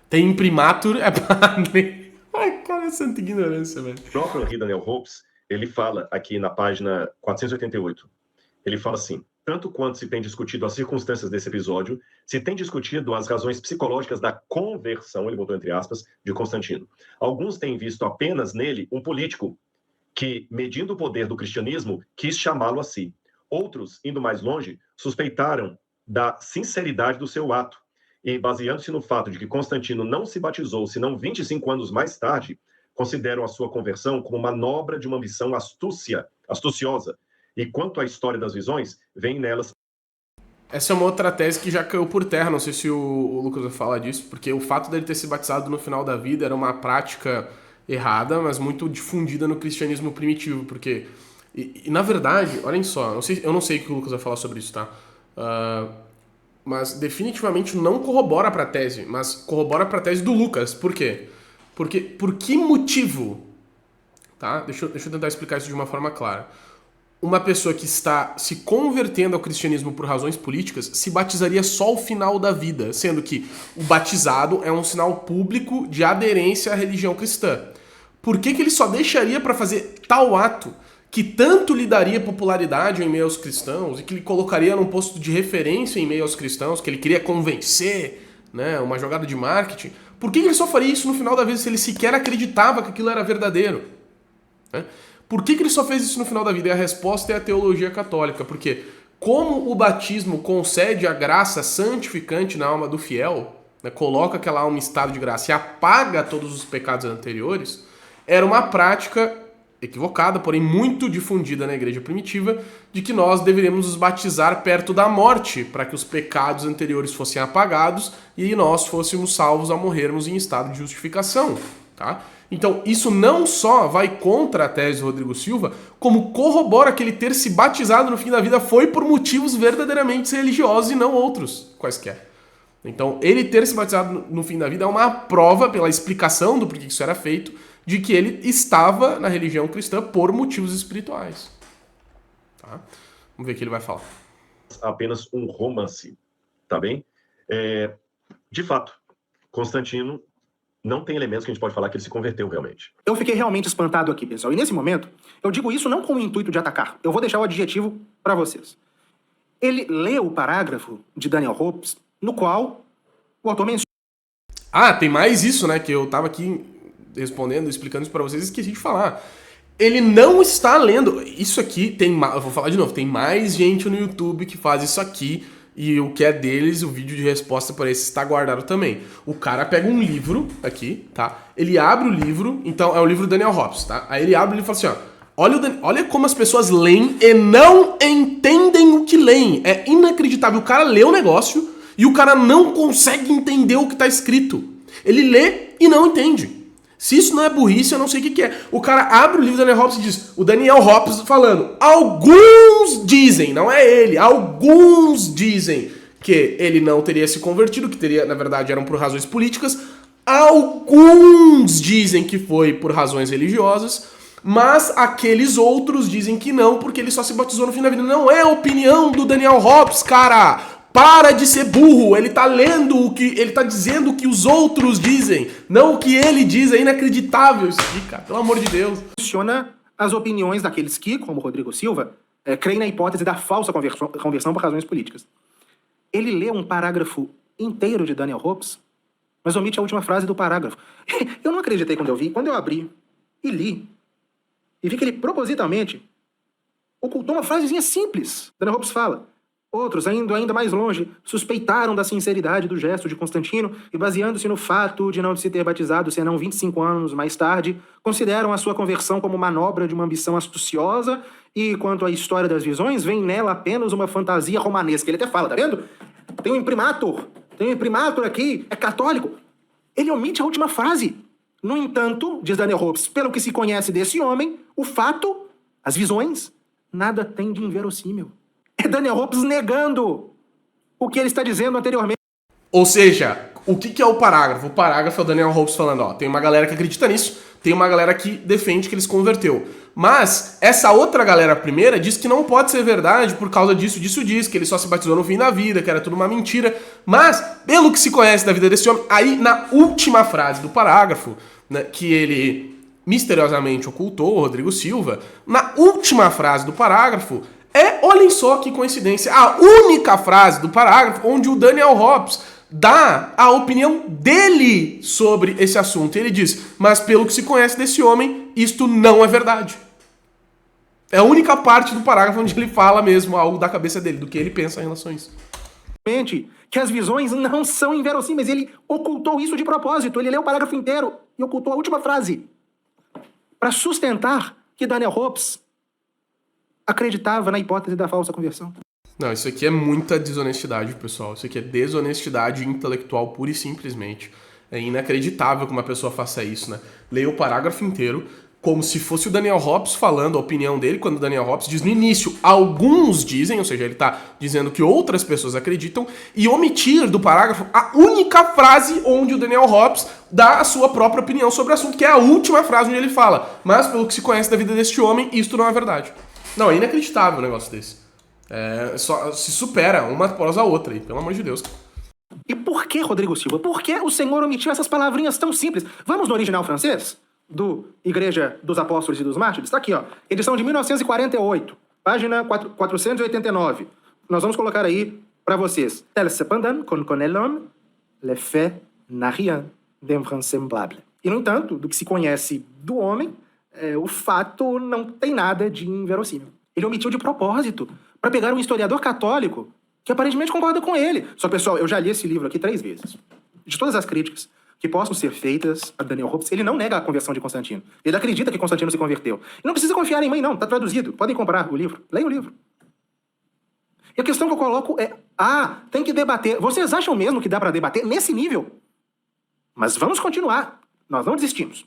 Tem imprimatur, é padre. Ai, cara, é santa ignorância, velho. O próprio Henri Daniel Hopes, ele fala aqui na página 488, ele fala assim: tanto quanto se tem discutido as circunstâncias desse episódio, se tem discutido as razões psicológicas da conversão, ele botou entre aspas, de Constantino. Alguns têm visto apenas nele um político que, medindo o poder do cristianismo, quis chamá-lo a si. Outros, indo mais longe, suspeitaram da sinceridade do seu ato e, baseando-se no fato de que Constantino não se batizou senão 25 anos mais tarde, consideram a sua conversão como manobra de uma ambição astuciosa. E quanto à história das visões, vem nelas. Essa é uma outra tese que já caiu por terra, não sei se o Lucas vai falar disso, porque o fato dele ter se batizado no final da vida era uma prática errada, mas muito difundida no cristianismo primitivo, porque... E na verdade, olhem só, eu não sei o que o Lucas vai falar sobre isso, tá? Mas definitivamente não corrobora pra tese, mas corrobora pra tese do Lucas. Por quê? Porque, por que motivo? Tá? Deixa eu tentar explicar isso de uma forma clara. Uma pessoa que está se convertendo ao cristianismo por razões políticas se batizaria só ao final da vida, sendo que o batizado é um sinal público de aderência à religião cristã. Por que ele só deixaria para fazer tal ato que tanto lhe daria popularidade em meio aos cristãos e que lhe colocaria num posto de referência em meio aos cristãos, que ele queria convencer, né, uma jogada de marketing? Por que ele só faria isso no final da vida se ele sequer acreditava que aquilo era verdadeiro? Né? Por que ele só fez isso no final da vida? E a resposta é a teologia católica, porque como o batismo concede a graça santificante na alma do fiel, né, coloca aquela alma em estado de graça e apaga todos os pecados anteriores, era uma prática equivocada, porém muito difundida na igreja primitiva, de que nós deveríamos nos batizar perto da morte, para que os pecados anteriores fossem apagados e nós fôssemos salvos ao morrermos em estado de justificação, tá? Então, isso não só vai contra a tese do Rodrigo Silva, como corrobora que ele ter se batizado no fim da vida foi por motivos verdadeiramente religiosos e não outros quaisquer. Então, ele ter se batizado no fim da vida é uma prova, pela explicação do porquê isso era feito, de que ele estava na religião cristã por motivos espirituais. Tá? Vamos ver o que ele vai falar. Apenas um romance, tá bem? De fato, Constantino não tem elementos que a gente pode falar que ele se converteu realmente. Eu fiquei realmente espantado aqui, pessoal. E nesse momento, eu digo isso não com o intuito de atacar. Eu vou deixar o adjetivo para vocês. Ele leu o parágrafo de Daniel Hopes, no qual o autor menciona... Ah, tem mais isso, né? Que eu tava aqui respondendo, explicando isso pra vocês e esqueci de falar. Ele não está lendo... Isso aqui tem... Eu vou falar de novo. Tem mais gente no YouTube que faz isso aqui. E o que é deles, o vídeo de resposta para esse está guardado também. O cara pega um livro aqui, tá? Ele abre o livro, então é o livro do Daniel Hopes, tá? Aí ele abre e fala assim, ó, olha como as pessoas leem e não entendem o que leem. É inacreditável. O cara lê o negócio e o cara não consegue entender o que tá escrito. Ele lê e não entende. Se isso não é burrice, eu não sei o que é. O cara abre o livro do Daniel Hopes e diz, o Daniel Hopes falando, alguns dizem, não é ele, alguns dizem que ele não teria se convertido, que teria, na verdade, eram por razões políticas, alguns dizem que foi por razões religiosas, mas aqueles outros dizem que não, porque ele só se batizou no fim da vida. Não é a opinião do Daniel Hopes, cara! Para de ser burro, ele tá lendo o que... Ele tá dizendo o que os outros dizem, não o que ele diz. É inacreditável isso aqui, cara. Pelo amor de Deus. Menciona as opiniões daqueles que, como Rodrigo Silva, creem na hipótese da falsa conversão por razões políticas. Ele lê um parágrafo inteiro de Daniel Hopes, mas omite a última frase do parágrafo. Eu não acreditei quando eu vi. Quando eu abri e li, e vi que ele propositalmente ocultou uma frasezinha simples. Daniel Hopes fala... Outros, indo ainda mais longe, suspeitaram da sinceridade do gesto de Constantino e, baseando-se no fato de não se ter batizado senão 25 anos mais tarde, consideram a sua conversão como manobra de uma ambição astuciosa e, quanto à história das visões, vem nela apenas uma fantasia romanesca. Ele até fala, tá vendo? tem um imprimatur aqui, é católico. Ele omite a última frase. No entanto, diz Daniel Hopes, pelo que se conhece desse homem, o fato, as visões, nada tem de inverossímil. É Daniel Hopes negando o que ele está dizendo anteriormente. Ou seja, o que é o parágrafo? O parágrafo é o Daniel Hopes falando, ó, tem uma galera que acredita nisso, tem uma galera que defende que ele se converteu. Mas essa outra galera primeira diz que não pode ser verdade por causa disso, que ele só se batizou no fim da vida, que era tudo uma mentira. Mas, pelo que se conhece da vida desse homem, aí na última frase do parágrafo, né, que ele misteriosamente ocultou, o Rodrigo Silva, na última frase do parágrafo, olhem só que coincidência, a única frase do parágrafo onde o Daniel Hopes dá a opinião dele sobre esse assunto. Ele diz, mas pelo que se conhece desse homem, isto não é verdade. É a única parte do parágrafo onde ele fala mesmo algo da cabeça dele, do que ele pensa em relação a isso. Que as visões não são inverossímeis. Ele ocultou isso de propósito. Ele leu o parágrafo inteiro e ocultou a última frase para sustentar que Daniel Hopes acreditava na hipótese da falsa conversão. Não, isso aqui é muita desonestidade, pessoal. Isso aqui é desonestidade intelectual pura e simplesmente. É inacreditável que uma pessoa faça isso, né? Leia o parágrafo inteiro como se fosse o Daniel Hopes falando a opinião dele, quando o Daniel Hopes diz no início, alguns dizem, ou seja, ele tá dizendo que outras pessoas acreditam, e omitir do parágrafo a única frase onde o Daniel Hopes dá a sua própria opinião sobre o assunto, que é a última frase onde ele fala, mas pelo que se conhece da vida deste homem, isto não é verdade. Não, é inacreditável um negócio desse. Só se supera uma após a outra aí, pelo amor de Deus. E por que, Rodrigo Silva? Por que o Senhor omitiu essas palavrinhas tão simples? Vamos no original francês? Do Igreja dos Apóstolos e dos Mártires? Está aqui, ó. Edição de 1948, página 489. Nós vamos colocar aí para vocês. Tel cependant, qu'on connaît l'homme, le fait n'a rien d'invraisemblable. E, no entanto, do que se conhece do homem, o fato não tem nada de inverossímil. Ele omitiu de propósito, para pegar um historiador católico que aparentemente concorda com ele. Só, pessoal, eu já li esse livro aqui 3 vezes. De todas as críticas que possam ser feitas a Daniel Hopes, ele não nega a conversão de Constantino. Ele acredita que Constantino se converteu. E não precisa confiar em mim, não. Tá traduzido. Podem comprar o livro. Leiam o livro. E a questão que eu coloco é... tem que debater. Vocês acham mesmo que dá para debater nesse nível? Mas vamos continuar. Nós não desistimos.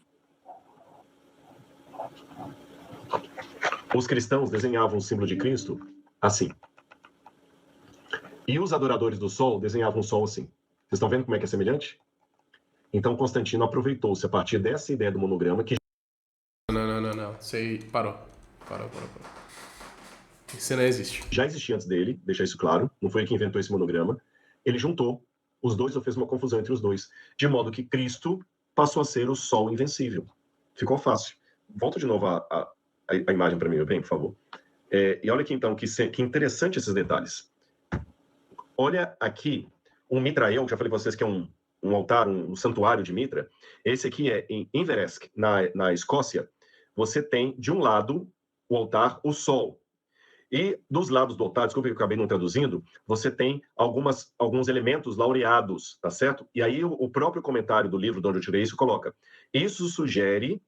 Os cristãos desenhavam o símbolo de Cristo assim. E os adoradores do sol desenhavam o sol assim. Vocês estão vendo como é que é semelhante? Então Constantino aproveitou-se a partir dessa ideia do monograma que... Não. Você parou. Isso não existe. Já existia antes dele, deixar isso claro. Não foi ele que inventou esse monograma. Ele juntou os dois ou fez uma confusão entre os dois. De modo que Cristo passou a ser o sol invencível. Ficou fácil. Volta de novo a imagem para mim, meu bem, por favor. E olha aqui, então, que interessante esses detalhes. Olha aqui, um Mitrael, já falei para vocês que é um altar, um santuário de Mitra. Esse aqui é em Inveresk, na Escócia. Você tem, de um lado, o altar, o sol. E dos lados do altar, desculpa que eu acabei não traduzindo, você tem alguns elementos laureados, tá certo? E aí o próprio comentário do livro de onde eu tirei isso coloca: isso sugere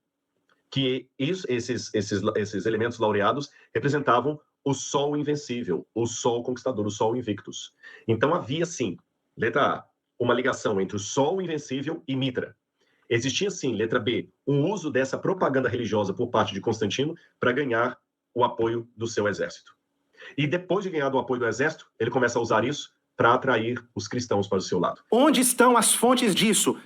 que esses elementos laureados representavam o sol invencível, o sol conquistador, o sol invictus. Então havia, sim, letra A, uma ligação entre o sol invencível e Mitra. Existia, sim, letra B, um uso dessa propaganda religiosa por parte de Constantino para ganhar o apoio do seu exército. E depois de ganhar o apoio do exército, ele começa a usar isso para atrair os cristãos para o seu lado. Onde estão as fontes disso?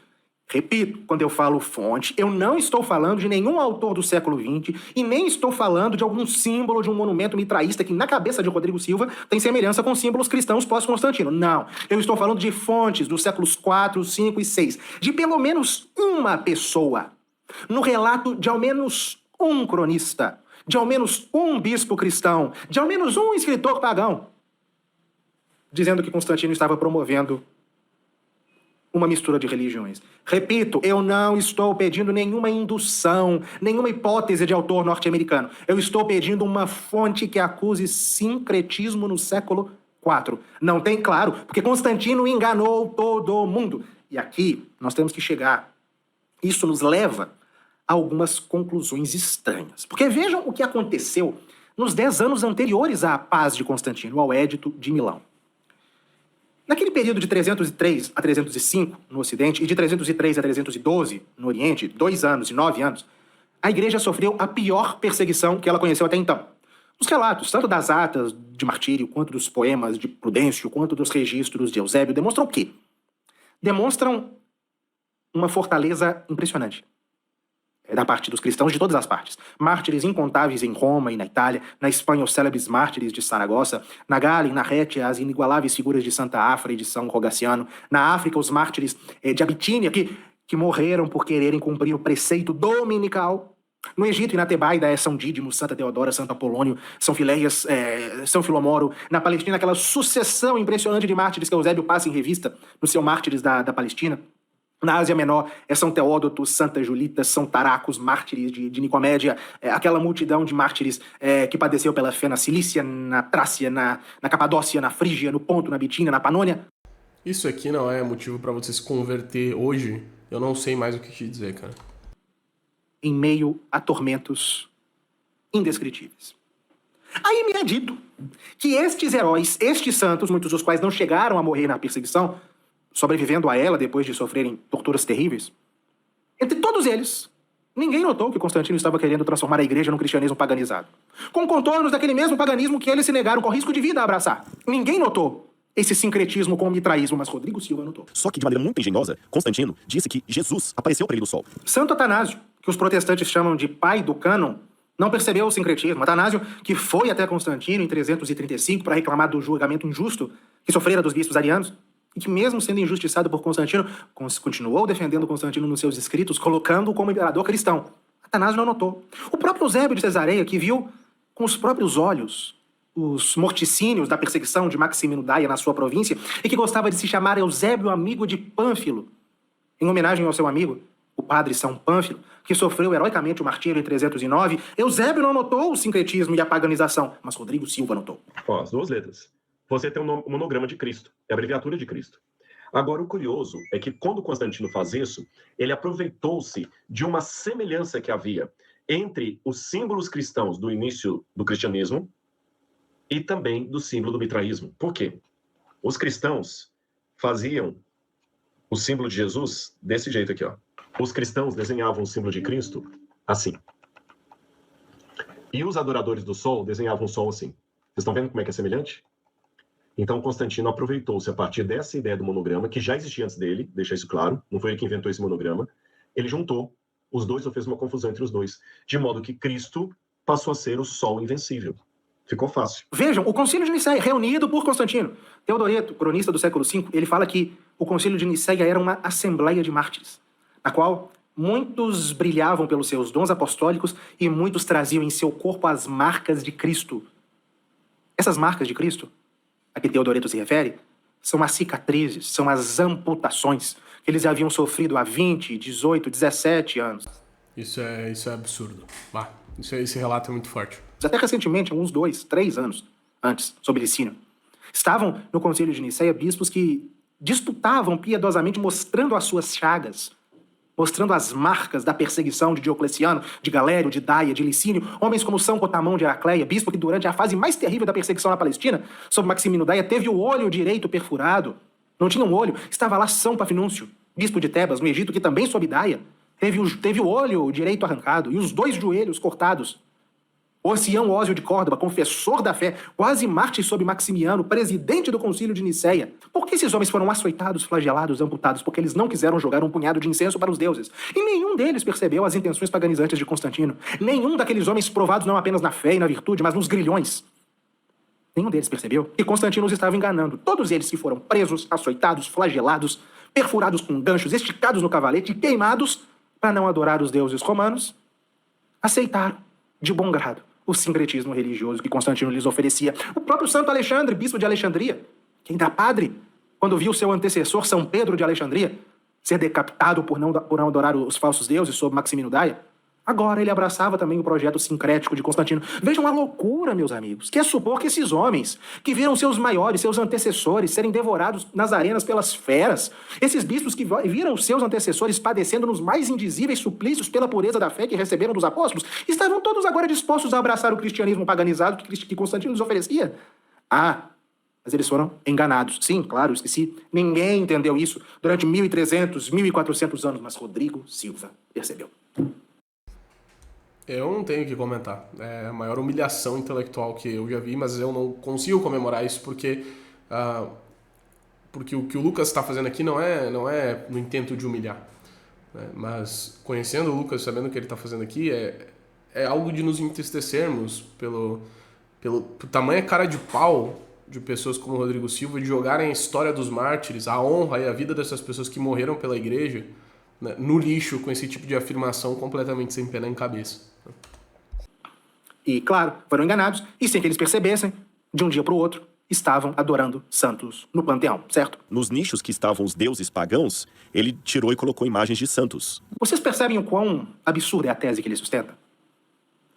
Repito, quando eu falo fonte, eu não estou falando de nenhum autor do século XX e nem estou falando de algum símbolo de um monumento mitraísta que, na cabeça de Rodrigo Silva, tem semelhança com símbolos cristãos pós-Constantino. Não. Eu estou falando de fontes dos séculos 4, 5 e 6, de pelo menos uma pessoa, no relato de ao menos um cronista, de ao menos um bispo cristão, de ao menos um escritor pagão, dizendo que Constantino estava promovendo uma mistura de religiões. Repito, eu não estou pedindo nenhuma indução, nenhuma hipótese de autor norte-americano. Eu estou pedindo uma fonte que acuse sincretismo no século IV. Não tem, claro, porque Constantino enganou todo mundo. E aqui nós temos que chegar. Isso nos leva a algumas conclusões estranhas. Porque vejam o que aconteceu nos 10 anos anteriores à paz de Constantino, ao Édito de Milão. Naquele período de 303 a 305 no Ocidente e de 303 a 312 no Oriente, 2 anos e 9 anos, a Igreja sofreu a pior perseguição que ela conheceu até então. Os relatos, tanto das atas de martírio, quanto dos poemas de Prudêncio, quanto dos registros de Eusébio, demonstram o quê? Demonstram uma fortaleza impressionante da parte dos cristãos de todas as partes. Mártires incontáveis em Roma e na Itália, na Espanha os célebres mártires de Saragossa, na Gália e na Rétia as inigualáveis figuras de Santa Afra e de São Rogaciano, na África os mártires de Abitínia que morreram por quererem cumprir o preceito dominical. No Egito e na Tebaida São Dídimo, Santa Teodora, Santo Apolônio, São Filéias, São Filomoro. Na Palestina, aquela sucessão impressionante de mártires que Eusébio passa em revista no seu Mártires da Palestina. Na Ásia Menor São Teódoto, Santa Julita, São Taracos, mártires de Nicomédia, aquela multidão de mártires que padeceu pela fé na Cilícia, na Trácia, na Capadócia, na Frígia, no Ponto, na Bitínia, na Panônia. Isso aqui não é motivo pra você se converter hoje. Eu não sei mais o que te dizer, cara. Em meio a tormentos indescritíveis. Aí me é dito que estes heróis, estes santos, muitos dos quais não chegaram a morrer na perseguição, sobrevivendo a ela depois de sofrerem torturas terríveis, entre todos eles, ninguém notou que Constantino estava querendo transformar a igreja num cristianismo paganizado, com contornos daquele mesmo paganismo que eles se negaram com risco de vida a abraçar. Ninguém notou esse sincretismo com o mitraísmo, mas Rodrigo Silva notou. Só que, de maneira muito engenhosa, Constantino disse que Jesus apareceu para ele no sol. Santo Atanásio, que os protestantes chamam de pai do cânon, não percebeu o sincretismo. Atanásio, que foi até Constantino em 335 para reclamar do julgamento injusto que sofrera dos bispos arianos, e que mesmo sendo injustiçado por Constantino, continuou defendendo Constantino nos seus escritos, colocando-o como imperador cristão. Atanásio não notou. O próprio Eusébio de Cesareia, que viu com os próprios olhos os morticínios da perseguição de Maximino Daia na sua província, e que gostava de se chamar Eusébio amigo de Pânfilo, em homenagem ao seu amigo, o padre São Pânfilo, que sofreu heroicamente o martírio em 309, Eusébio não notou o sincretismo e a paganização, mas Rodrigo Silva notou. Ó, as 2 letras. Você tem o monograma de Cristo, é a abreviatura de Cristo. Agora, o curioso é que quando Constantino faz isso, ele aproveitou-se de uma semelhança que havia entre os símbolos cristãos do início do cristianismo e também do símbolo do mitraísmo. Por quê? Os cristãos faziam o símbolo de Jesus desse jeito aqui, ó. Os cristãos desenhavam o símbolo de Cristo assim. E os adoradores do sol desenhavam o sol assim. Vocês estão vendo como é que é semelhante? Então, Constantino aproveitou-se a partir dessa ideia do monograma, que já existia antes dele, deixa isso claro, não foi ele que inventou esse monograma, ele juntou os dois ou fez uma confusão entre os dois, de modo que Cristo passou a ser o sol invencível. Ficou fácil. Vejam, o Concílio de Nicéia, reunido por Constantino. Teodoreto, cronista do século V, ele fala que o Concílio de Nicéia era uma assembleia de mártires, na qual muitos brilhavam pelos seus dons apostólicos e muitos traziam em seu corpo as marcas de Cristo. Essas marcas de Cristo, a que Teodoreto se refere, são as cicatrizes, são as amputações que eles haviam sofrido há 20, 18, 17 anos. Isso é absurdo. Esse relato é muito forte. Até recentemente, uns 2, 3 anos antes, sob Licínio, estavam no Concílio de Nicéia bispos que disputavam piedosamente mostrando as suas chagas, mostrando as marcas da perseguição de Diocleciano, de Galério, de Daia, de Licínio, homens como São Cotamão de Heracleia, bispo que durante a fase mais terrível da perseguição na Palestina, sob Maximino Daia, teve o olho direito perfurado, não tinha um olho, estava lá São Pafinúncio, bispo de Tebas, no Egito, que também sob Daia, teve o olho direito arrancado e os 2 joelhos cortados. Orcião Ósio de Córdoba, confessor da fé, quase mártir sob Maximiano, presidente do Concílio de Nicéia. Por que esses homens foram açoitados, flagelados, amputados? Porque eles não quiseram jogar um punhado de incenso para os deuses. E nenhum deles percebeu as intenções paganizantes de Constantino. Nenhum daqueles homens provados não apenas na fé e na virtude, mas nos grilhões. Nenhum deles percebeu que Constantino os estava enganando. Todos eles que foram presos, açoitados, flagelados, perfurados com ganchos, esticados no cavalete e queimados para não adorar os deuses romanos, aceitaram de bom grado o sincretismo religioso que Constantino lhes oferecia. O próprio Santo Alexandre, bispo de Alexandria, que ainda padre, quando viu seu antecessor, São Pedro de Alexandria, ser decapitado por não adorar os falsos deuses sob Maximino Daia, agora ele abraçava também o projeto sincrético de Constantino. Vejam a loucura, meus amigos, que é supor que esses homens, que viram seus maiores, seus antecessores, serem devorados nas arenas pelas feras, esses bispos que viram os seus antecessores padecendo nos mais indizíveis suplícios pela pureza da fé que receberam dos apóstolos, estavam todos agora dispostos a abraçar o cristianismo paganizado que Constantino lhes oferecia? Ah, Mas eles foram enganados. Sim, claro, esqueci. Ninguém entendeu isso durante 1.300, 1.400 anos, mas Rodrigo Silva percebeu. Eu não tenho o que comentar. É a maior humilhação intelectual que eu já vi, mas eu não consigo comemorar isso porque o que o Lucas está fazendo aqui não é no intento de humilhar, né? Mas conhecendo o Lucas, sabendo o que ele está fazendo aqui, é algo de nos entristecermos pelo tamanha cara de pau de pessoas como Rodrigo Silva, de jogarem a história dos mártires, a honra e a vida dessas pessoas que morreram pela igreja, né, no lixo, com esse tipo de afirmação completamente sem pé nem cabeça. E, claro, foram enganados, e sem que eles percebessem, de um dia para o outro, estavam adorando santos no panteão, certo? Nos nichos que estavam os deuses pagãos, ele tirou e colocou imagens de santos. Vocês percebem o quão absurda é a tese que ele sustenta?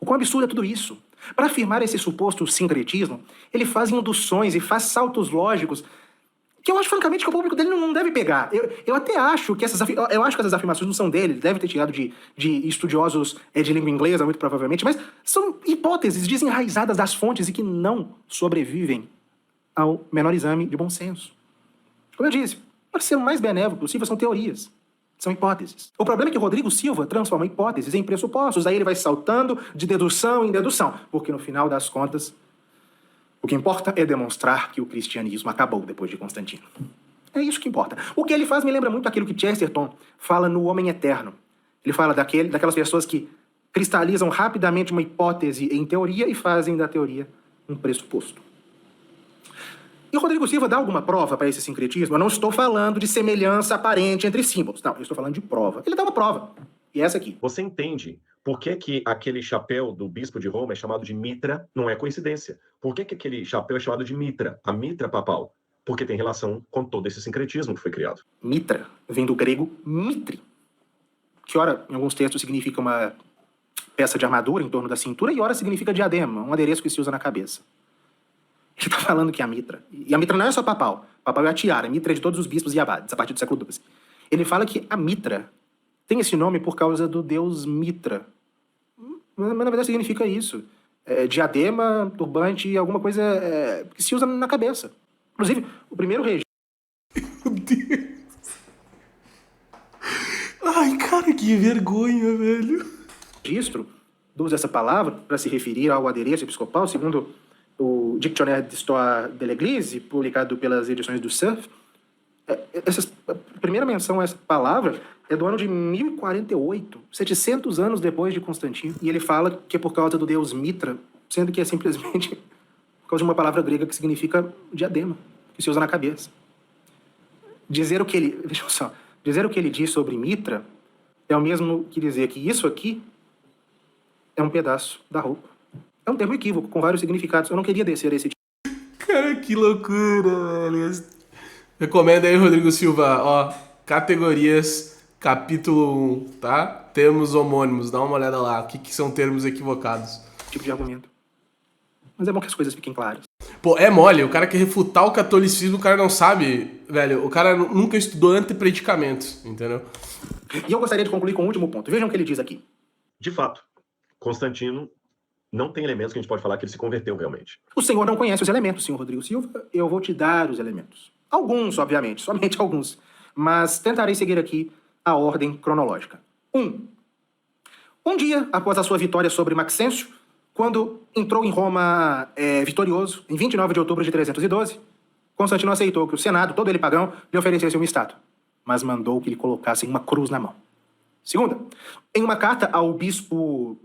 O quão absurdo é tudo isso? Para afirmar esse suposto sincretismo, ele faz induções e faz saltos lógicos que eu acho, francamente, que o público dele não deve pegar. Eu até acho que essas afirmações não são dele, deve ter tirado de estudiosos de língua inglesa, muito provavelmente, mas são hipóteses desenraizadas das fontes e que não sobrevivem ao menor exame de bom senso. Como eu disse, para ser o mais benévolo possível, são teorias. São hipóteses. O problema é que o Rodrigo Silva transforma hipóteses em pressupostos. Aí ele vai saltando de dedução em dedução. Porque, no final das contas, o que importa é demonstrar que o cristianismo acabou depois de Constantino. É isso que importa. O que ele faz me lembra muito aquilo que Chesterton fala no Homem Eterno. Ele fala daquelas pessoas que cristalizam rapidamente uma hipótese em teoria e fazem da teoria um pressuposto. E o Rodrigo Silva dá alguma prova para esse sincretismo? Eu não estou falando de semelhança aparente entre símbolos. Não, eu estou falando de prova. Ele dá uma prova. E essa aqui. Você entende por que aquele chapéu do bispo de Roma é chamado de mitra? Não é coincidência. Por que aquele chapéu é chamado de mitra? A mitra papal. Porque tem relação com todo esse sincretismo que foi criado. Mitra vem do grego mitre, que ora, em alguns textos, significa uma peça de armadura em torno da cintura e ora significa diadema, um adereço que se usa na cabeça. Ele está falando que é a mitra. E a mitra não é só papal. Papal é a tiara. A mitra é de todos os bispos e abades, a partir do século XII. Ele fala que a mitra tem esse nome por causa do deus Mitra. Mas na verdade significa isso. Diadema, turbante, alguma coisa que se usa na cabeça. Inclusive, o primeiro registro... Meu Deus. Ai, cara, que vergonha, velho. Registro usa essa palavra para se referir ao adereço episcopal, segundo o Dictionnaire d'Histoire de l'Église, publicado pelas edições do Surf. A primeira menção a essa palavra é do ano de 1048, 700 anos depois de Constantino. E ele fala que é por causa do deus Mitra, sendo que é simplesmente por causa de uma palavra grega que significa diadema, que se usa na cabeça. Dizer o que ele diz sobre Mitra é o mesmo que dizer que isso aqui é um pedaço da roupa. É um termo equívoco, com vários significados. Eu não queria descer esse tipo. Cara, que loucura, velho. Recomendo aí, Rodrigo Silva, ó, categorias, capítulo 1, tá? Termos homônimos, dá uma olhada lá. O que são termos equivocados? Tipo de argumento. Mas é bom que as coisas fiquem claras. Pô, é mole, o cara quer refutar o catolicismo, o cara não sabe, velho, o cara nunca estudou antepredicamentos, entendeu? E eu gostaria de concluir com um último ponto. Vejam o que ele diz aqui. De fato, Constantino não tem elementos que a gente pode falar que ele se converteu realmente. O senhor não conhece os elementos, senhor Rodrigo Silva. Eu vou te dar os elementos. Alguns, obviamente, somente alguns. Mas tentarei seguir aqui a ordem cronológica. 1. Um dia após a sua vitória sobre Maxêncio, quando entrou em Roma vitorioso, em 29 de outubro de 312, Constantino aceitou que o Senado, todo ele pagão, lhe oferecesse uma estátua, mas mandou que lhe colocassem uma cruz na mão. 2. Em uma carta ao bispo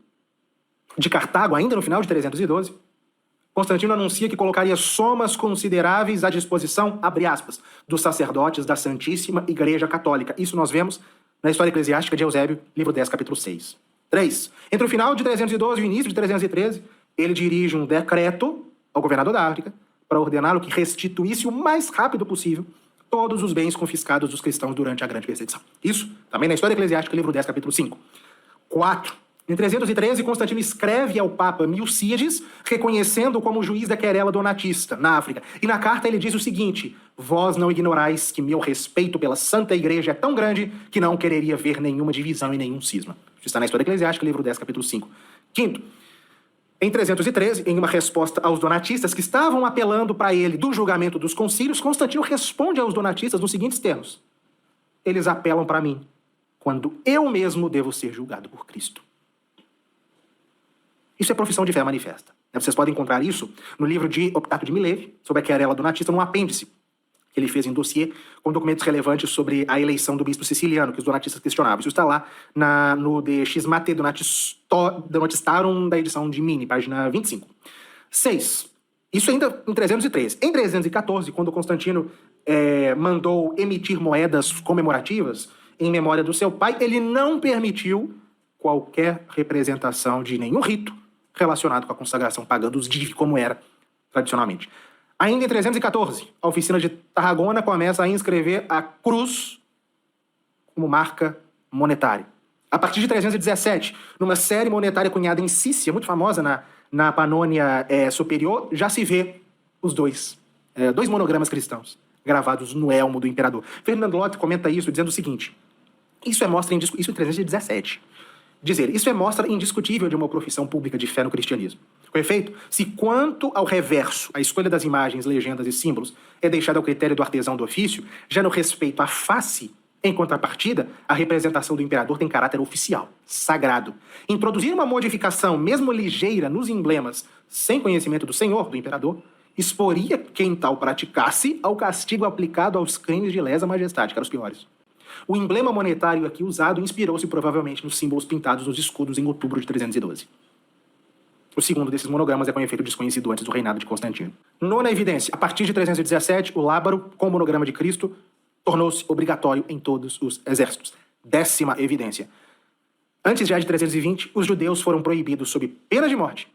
de Cartago, ainda no final de 312, Constantino anuncia que colocaria somas consideráveis à disposição, abre aspas, dos sacerdotes da Santíssima Igreja Católica. Isso nós vemos na História Eclesiástica de Eusébio, livro 10, capítulo 6. 3. Entre o final de 312 e o início de 313, ele dirige um decreto ao governador da África para ordená-lo que restituísse o mais rápido possível todos os bens confiscados dos cristãos durante a grande perseguição. Isso também na História Eclesiástica, livro 10, capítulo 5. 4. Em 313, Constantino escreve ao Papa Milcíades, reconhecendo-o como juiz da querela donatista, na África. E na carta ele diz o seguinte: vós não ignorais que meu respeito pela Santa Igreja é tão grande que não quereria ver nenhuma divisão e nenhum cisma. Isso está na História Eclesiástica, livro 10, capítulo 5. 5. Em 313, em uma resposta aos donatistas que estavam apelando para ele do julgamento dos concílios, Constantino responde aos donatistas nos seguintes termos: eles apelam para mim, quando eu mesmo devo ser julgado por Cristo. Isso é profissão de fé manifesta. Vocês podem encontrar isso no livro de Optato de Mileve, sobre a querela donatista, num apêndice que ele fez em dossiê com documentos relevantes sobre a eleição do bispo siciliano, que os donatistas questionavam. Isso está lá no De Schismate Donatistarum, da edição de Mini, página 25. 6. Isso ainda em 303. Em 314, quando Constantino mandou emitir moedas comemorativas em memória do seu pai, ele não permitiu qualquer representação de nenhum rito relacionado com a consagração pagã dos divi, como era tradicionalmente. Ainda em 314, a oficina de Tarragona começa a inscrever a cruz como marca monetária. A partir de 317, numa série monetária cunhada em Cícia, muito famosa na Panônia Superior, já se vê os dois monogramas cristãos gravados no elmo do imperador. Ferdinand Lott comenta isso dizendo o seguinte: isso em 317. Isso é mostra indiscutível de uma profissão pública de fé no cristianismo. Com efeito, se quanto ao reverso, a escolha das imagens, legendas e símbolos é deixada ao critério do artesão do ofício, já no respeito à face, em contrapartida, a representação do imperador tem caráter oficial, sagrado. Introduzir uma modificação, mesmo ligeira, nos emblemas, sem conhecimento do senhor, do imperador, exporia quem tal praticasse ao castigo aplicado aos crimes de lesa majestade, que eram os piores. O emblema monetário aqui usado inspirou-se provavelmente nos símbolos pintados nos escudos em outubro de 312. O segundo desses monogramas é com efeito desconhecido antes do reinado de Constantino. Nona evidência: a partir de 317, o lábaro, com o monograma de Cristo, tornou-se obrigatório em todos os exércitos. 10ª evidência: antes já de 320, os judeus foram proibidos, sob pena de morte,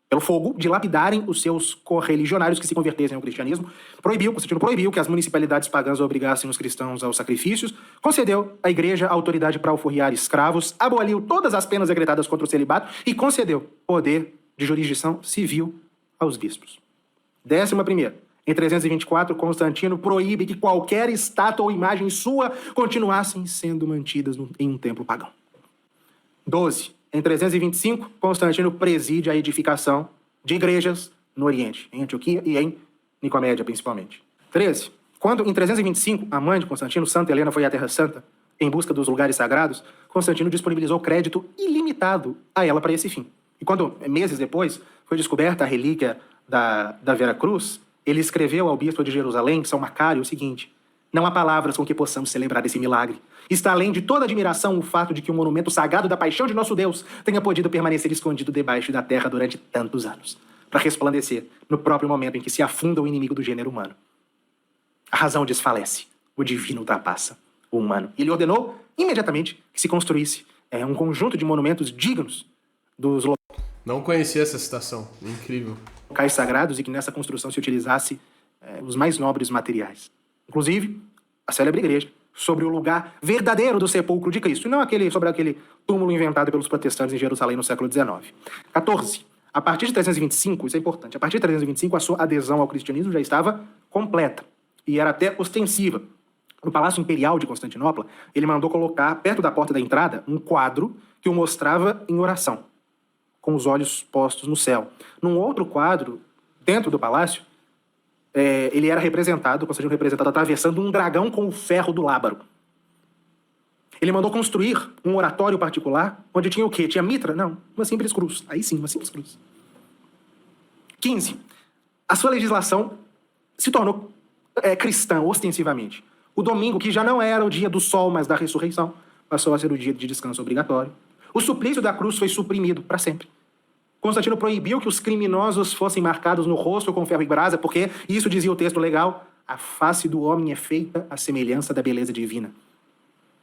pelo fogo, de lapidarem os seus correligionários que se convertessem ao cristianismo. Constantino proibiu que as municipalidades pagãs obrigassem os cristãos aos sacrifícios, concedeu à igreja a autoridade para alforriar escravos, aboliu todas as penas decretadas contra o celibato e concedeu poder de jurisdição civil aos bispos. 11ª. Em 324, Constantino proíbe que qualquer estátua ou imagem sua continuassem sendo mantidas em um templo pagão. 12. Em 325, Constantino preside a edificação de igrejas no Oriente, em Antioquia e em Nicomédia, principalmente. 13. Quando, em 325, a mãe de Constantino, Santa Helena, foi à Terra Santa em busca dos lugares sagrados, Constantino disponibilizou crédito ilimitado a ela para esse fim. E quando, meses depois, foi descoberta a relíquia da Vera Cruz, ele escreveu ao bispo de Jerusalém, São Macário, o seguinte: não há palavras com que possamos celebrar esse milagre. Está além de toda admiração o fato de que o monumento sagrado da paixão de nosso Deus tenha podido permanecer escondido debaixo da terra durante tantos anos, para resplandecer no próprio momento em que se afunda o inimigo do gênero humano. A razão desfalece, o divino ultrapassa o humano. E ele ordenou, imediatamente, que se construísse um conjunto de monumentos dignos dos Não conhecia essa citação, incrível. locais sagrados e que nessa construção se utilizasse os mais nobres materiais. Inclusive, a célebre igreja, sobre o lugar verdadeiro do sepulcro de Cristo, e não sobre aquele túmulo inventado pelos protestantes em Jerusalém no século XIX. 14. A partir de 325, isso é importante, a partir de 325 a sua adesão ao cristianismo já estava completa e era até ostensiva. No Palácio Imperial de Constantinopla, ele mandou colocar, perto da porta da entrada, um quadro que o mostrava em oração, com os olhos postos no céu. Num outro quadro, dentro do palácio, ele era representado, Constantino representado atravessando um dragão com o ferro do lábaro. Ele mandou construir um oratório particular, onde tinha o quê? Tinha mitra? Não, uma simples cruz. Aí sim, uma simples cruz. 15. A sua legislação se tornou cristã, ostensivamente. O domingo, que já não era o dia do sol, mas da ressurreição, passou a ser o dia de descanso obrigatório. O suplício da cruz foi suprimido para sempre. Constantino proibiu que os criminosos fossem marcados no rosto com ferro e brasa, porque, isso dizia o texto legal, a face do homem é feita à semelhança da beleza divina.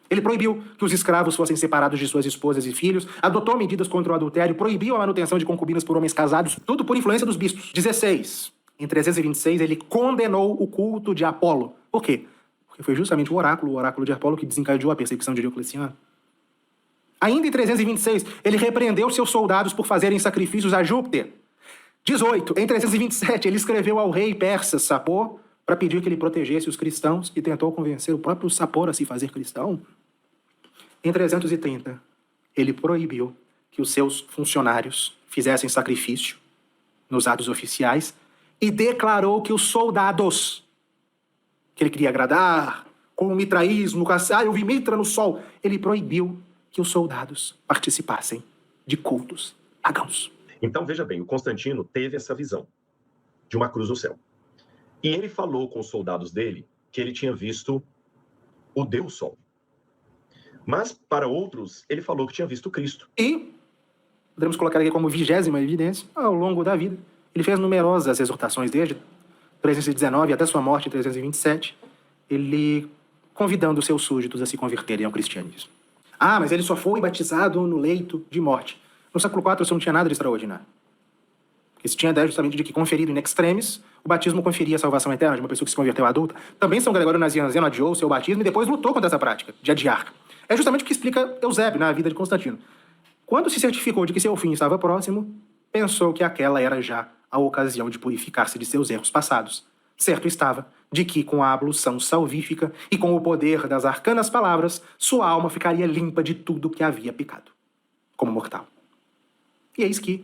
Ele proibiu que os escravos fossem separados de suas esposas e filhos, adotou medidas contra o adultério, proibiu a manutenção de concubinas por homens casados, tudo por influência dos bispos. 16. Em 326, ele condenou o culto de Apolo. Por quê? Porque foi justamente o oráculo de Apolo, que desencadeou a perseguição de Diocleciano. Ainda em 326, ele repreendeu seus soldados por fazerem sacrifícios a Júpiter. 18. Em 327, ele escreveu ao rei persa Sapor para pedir que ele protegesse os cristãos e tentou convencer o próprio Sapor a se fazer cristão. Em 330, ele proibiu que os seus funcionários fizessem sacrifício nos atos oficiais e declarou que os soldados que ele queria agradar, com o mitraísmo, eu vi mitra no sol, ele proibiu que os soldados participassem de cultos pagãos. Então, veja bem, o Constantino teve essa visão de uma cruz no céu. E ele falou com os soldados dele que ele tinha visto o Deus Sol. Mas, para outros, ele falou que tinha visto Cristo. E, podemos colocar aqui como 20ª evidência, ao longo da vida, ele fez numerosas exortações desde 319 até sua morte em 327, ele convidando os seus súditos a se converterem ao cristianismo. Ah, mas ele só foi batizado no leito de morte. No século IV isso não tinha nada de extraordinário. Porque se tinha a ideia justamente de que, conferido in extremis, o batismo conferia a salvação eterna de uma pessoa que se converteu adulta. Também São Gregório Nazianzeno adiou o seu batismo e depois lutou contra essa prática, de adiar. É justamente o que explica Eusébio na vida de Constantino. Quando se certificou de que seu fim estava próximo, pensou que aquela era já a ocasião de purificar-se de seus erros passados. Certo estava de que, com a ablução salvífica e com o poder das arcanas palavras, sua alma ficaria limpa de tudo que havia pecado, como mortal. E eis que,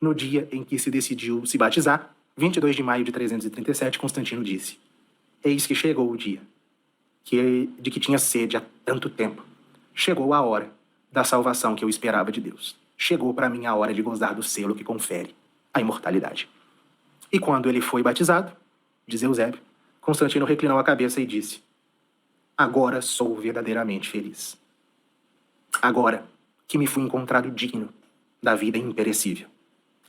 no dia em que se decidiu se batizar, 22 de maio de 337, Constantino disse: eis que chegou o dia de que tinha sede há tanto tempo. Chegou a hora da salvação que eu esperava de Deus. Chegou para mim a hora de gozar do selo que confere a imortalidade. E quando ele foi batizado, diz Eusébio, Constantino reclinou a cabeça e disse: agora sou verdadeiramente feliz. Agora que me fui encontrado digno da vida imperecível.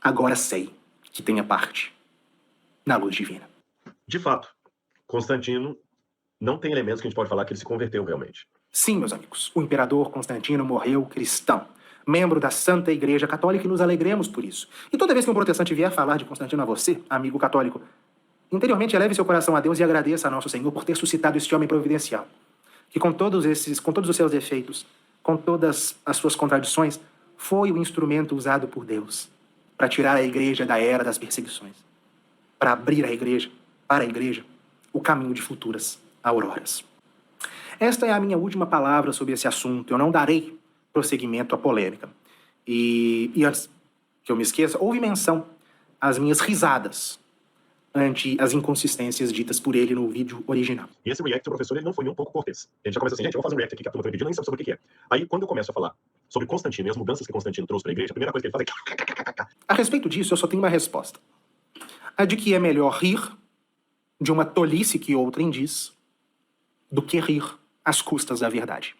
Agora sei que tenho parte na luz divina. De fato, Constantino não tem elementos que a gente pode falar que ele se converteu realmente. Sim, meus amigos, o imperador Constantino morreu cristão, membro da Santa Igreja Católica, e nos alegremos por isso. E toda vez que um protestante vier falar de Constantino a você, amigo católico, interiormente eleve seu coração a Deus e agradeça a nosso Senhor por ter suscitado este homem providencial, que com todos os seus defeitos, com todas as suas contradições, foi o instrumento usado por Deus para tirar a igreja da era das perseguições, para abrir a igreja, para a igreja, o caminho de futuras auroras. Esta é a minha última palavra sobre esse assunto. Eu não darei prosseguimento à polêmica. E antes que eu me esqueça, houve menção às minhas risadas ante as inconsistências ditas por ele no vídeo original. E esse react, o professor, ele não foi nem um pouco cortês. Ele já começa assim: gente, eu vou fazer um react aqui que a turma tá me pedindo, nem sabe sobre o que é. Aí, quando eu começo a falar sobre Constantino e as mudanças que Constantino trouxe para a igreja, a primeira coisa que ele faz é... A respeito disso, eu só tenho uma resposta. A de que é melhor rir de uma tolice que outrem diz do que rir às custas da verdade.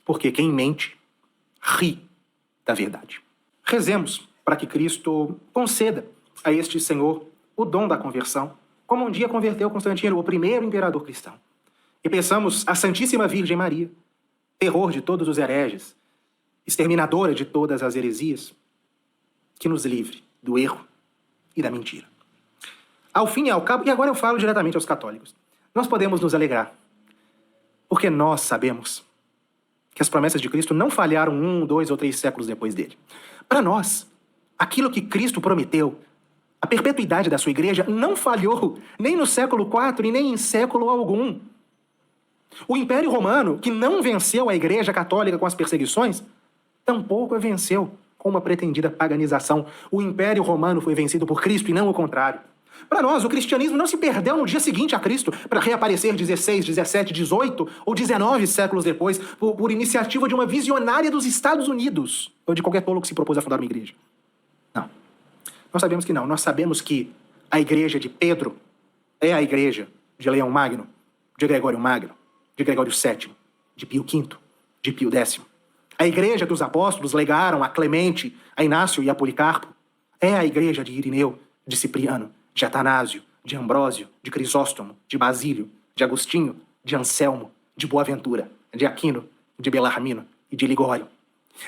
Porque quem mente, ri da verdade. Rezemos para que Cristo conceda a este Senhor o dom da conversão, como um dia converteu Constantino, o primeiro imperador cristão. E peçamos à Santíssima Virgem Maria, terror de todos os hereges, exterminadora de todas as heresias, que nos livre do erro e da mentira. Ao fim e ao cabo, e agora eu falo diretamente aos católicos, nós podemos nos alegrar, porque nós sabemos que as promessas de Cristo não falharam 1, 2 ou 3 séculos depois dele. Para nós, aquilo que Cristo prometeu, a perpetuidade da sua igreja, não falhou nem no século IV e nem em século algum. O Império Romano, que não venceu a Igreja Católica com as perseguições, tampouco a venceu com uma pretendida paganização. O Império Romano foi vencido por Cristo e não o contrário. Para nós, o cristianismo não se perdeu no dia seguinte a Cristo para reaparecer 16, 17, 18 ou 19 séculos depois por iniciativa de uma visionária dos Estados Unidos ou de qualquer tolo que se propôs a fundar uma igreja. Não. Nós sabemos que não. Nós sabemos que a igreja de Pedro é a igreja de Leão Magno, de Gregório Magno, de Gregório VII, de Pio V, de Pio X. A igreja que os apóstolos legaram a Clemente, a Inácio e a Policarpo é a igreja de Irineu, de Cipriano, de Atanásio, de Ambrósio, de Crisóstomo, de Basílio, de Agostinho, de Anselmo, de Boaventura, de Aquino, de Belarmino e de Ligório.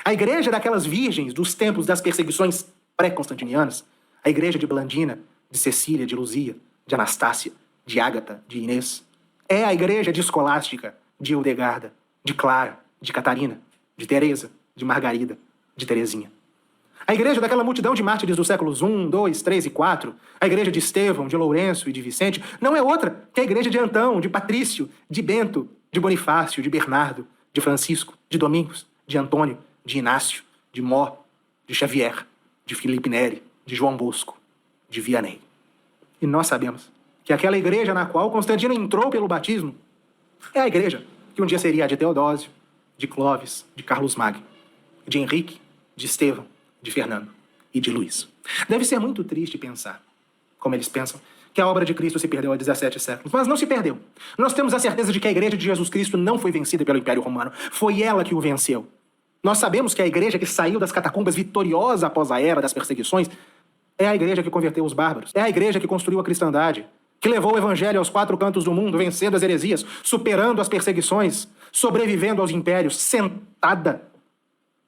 A igreja daquelas virgens dos tempos das perseguições pré-constantinianas, a igreja de Blandina, de Cecília, de Luzia, de Anastácia, de Ágata, de Inês. É a igreja de Escolástica, de Hildegarda, de Clara, de Catarina, de Teresa, de Margarida, de Teresinha. A igreja daquela multidão de mártires dos séculos I, II, III e IV, a igreja de Estevão, de Lourenço e de Vicente, não é outra que a igreja de Antão, de Patrício, de Bento, de Bonifácio, de Bernardo, de Francisco, de Domingos, de Antônio, de Inácio, de Mó, de Xavier, de Felipe Neri, de João Bosco, de Vianney. E nós sabemos que aquela igreja na qual Constantino entrou pelo batismo é a igreja que um dia seria a de Teodósio, de Clovis, de Carlos Magno, de Henrique, de Estevão, de Fernando e de Luís. Deve ser muito triste pensar, como eles pensam, que a obra de Cristo se perdeu há 17 séculos. Mas não se perdeu. Nós temos a certeza de que a igreja de Jesus Cristo não foi vencida pelo Império Romano. Foi ela que o venceu. Nós sabemos que a igreja que saiu das catacumbas vitoriosa após a era das perseguições é a igreja que converteu os bárbaros. É a igreja que construiu a cristandade, que levou o evangelho aos 4 cantos do mundo, vencendo as heresias, superando as perseguições, sobrevivendo aos impérios, sentada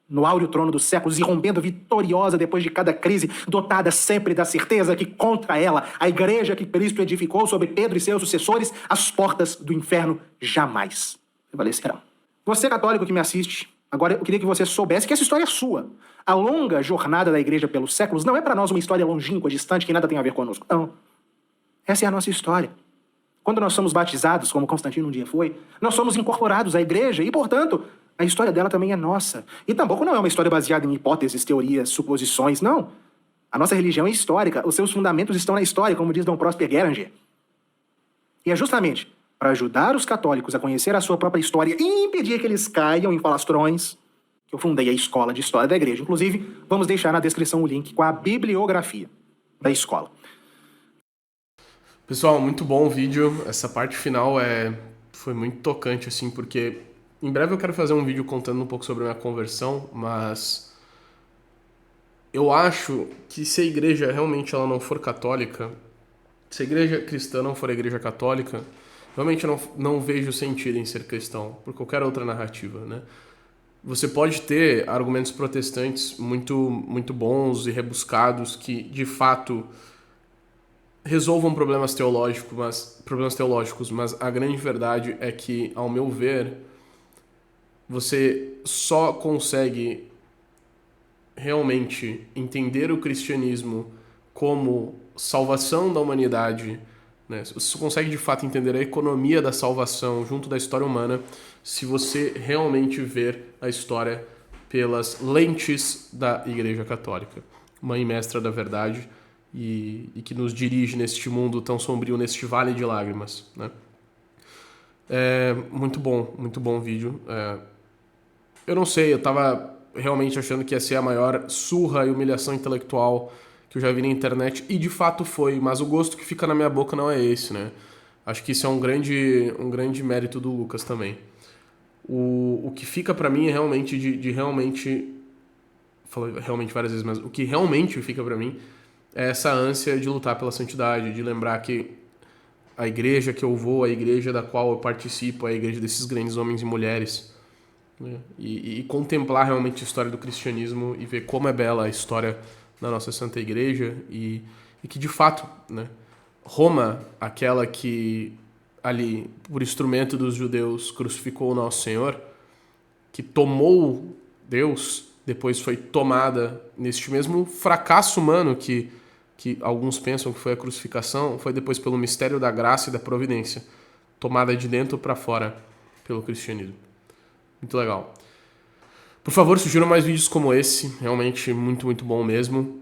no áureo trono dos séculos e rompendo vitoriosa depois de cada crise, dotada sempre da certeza que contra ela, a igreja que Cristo edificou sobre Pedro e seus sucessores, as portas do inferno jamais prevalecerão. Você, católico que me assiste, agora eu queria que você soubesse que essa história é sua. A longa jornada da igreja pelos séculos não é para nós uma história longínqua, distante, que nada tem a ver conosco. Não. Essa é a nossa história. Quando nós somos batizados, como Constantino um dia foi, nós somos incorporados à igreja e, portanto, a história dela também é nossa. E tampouco não é uma história baseada em hipóteses, teorias, suposições, não. A nossa religião é histórica, os seus fundamentos estão na história, como diz Dom Prosper Guéranger. E é justamente para ajudar os católicos a conhecer a sua própria história e impedir que eles caiam em falastrões que eu fundei a Escola de História da Igreja. Inclusive, vamos deixar na descrição o link com a bibliografia da escola. Pessoal, muito bom o vídeo. Essa parte final foi muito tocante, assim, porque em breve eu quero fazer um vídeo contando um pouco sobre a minha conversão, mas eu acho que se a igreja realmente ela não for católica, se a igreja cristã não for a igreja católica, realmente eu não vejo sentido em ser cristão, por qualquer outra narrativa, né? Você pode ter argumentos protestantes muito, muito bons e rebuscados que, de fato, resolvam problemas teológicos, mas a grande verdade é que, ao meu ver, você só consegue realmente entender o cristianismo como salvação da humanidade, né? Você consegue de fato entender a economia da salvação junto da história humana se você realmente ver a história pelas lentes da Igreja Católica, mãe e mestra da verdade e que nos dirige neste mundo tão sombrio, neste vale de lágrimas, né? Muito bom o vídeo. Eu não sei, eu tava realmente achando que ia ser a maior surra e humilhação intelectual que eu já vi na internet, e de fato foi, mas o gosto que fica na minha boca não é esse, né? Acho que isso é um grande mérito do Lucas também. O que fica pra mim é realmente de realmente... Falei realmente várias vezes, mas o que realmente fica pra mim é essa ânsia de lutar pela santidade, de lembrar que a igreja que eu vou, a igreja da qual eu participo, é a igreja desses grandes homens e mulheres, né? E contemplar realmente a história do cristianismo e ver como é bela a história da nossa Santa Igreja e que, de fato, né, Roma, aquela que ali, por instrumento dos judeus, crucificou o Nosso Senhor, que tomou Deus, depois foi tomada neste mesmo fracasso humano que alguns pensam que foi a crucificação, foi depois pelo mistério da graça e da providência, tomada de dentro para fora pelo cristianismo. Muito legal. Por favor, sugiram mais vídeos como esse, realmente muito, muito bom mesmo.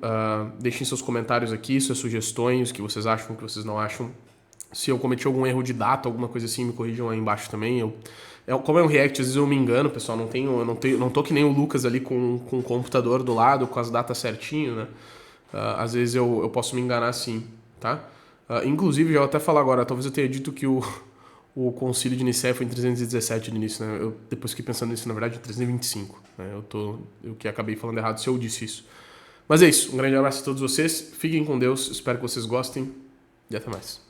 Deixem seus comentários aqui, suas sugestões, o que vocês acham, o que vocês não acham. Se eu cometi algum erro de data, alguma coisa assim, me corrijam aí embaixo também. Como é um react, às vezes eu me engano, pessoal, eu não tô que nem o Lucas ali com o computador do lado, com as datas certinho, né? Às vezes eu posso me enganar sim, tá? Inclusive, já vou até falar agora, talvez eu tenha dito que o concílio de Nicéia foi em 317 no início, né? Eu depois fiquei pensando nisso, na verdade, em 325. Né? Eu que acabei falando errado se eu disse isso. Mas é isso, um grande abraço a todos vocês, fiquem com Deus, espero que vocês gostem e até mais.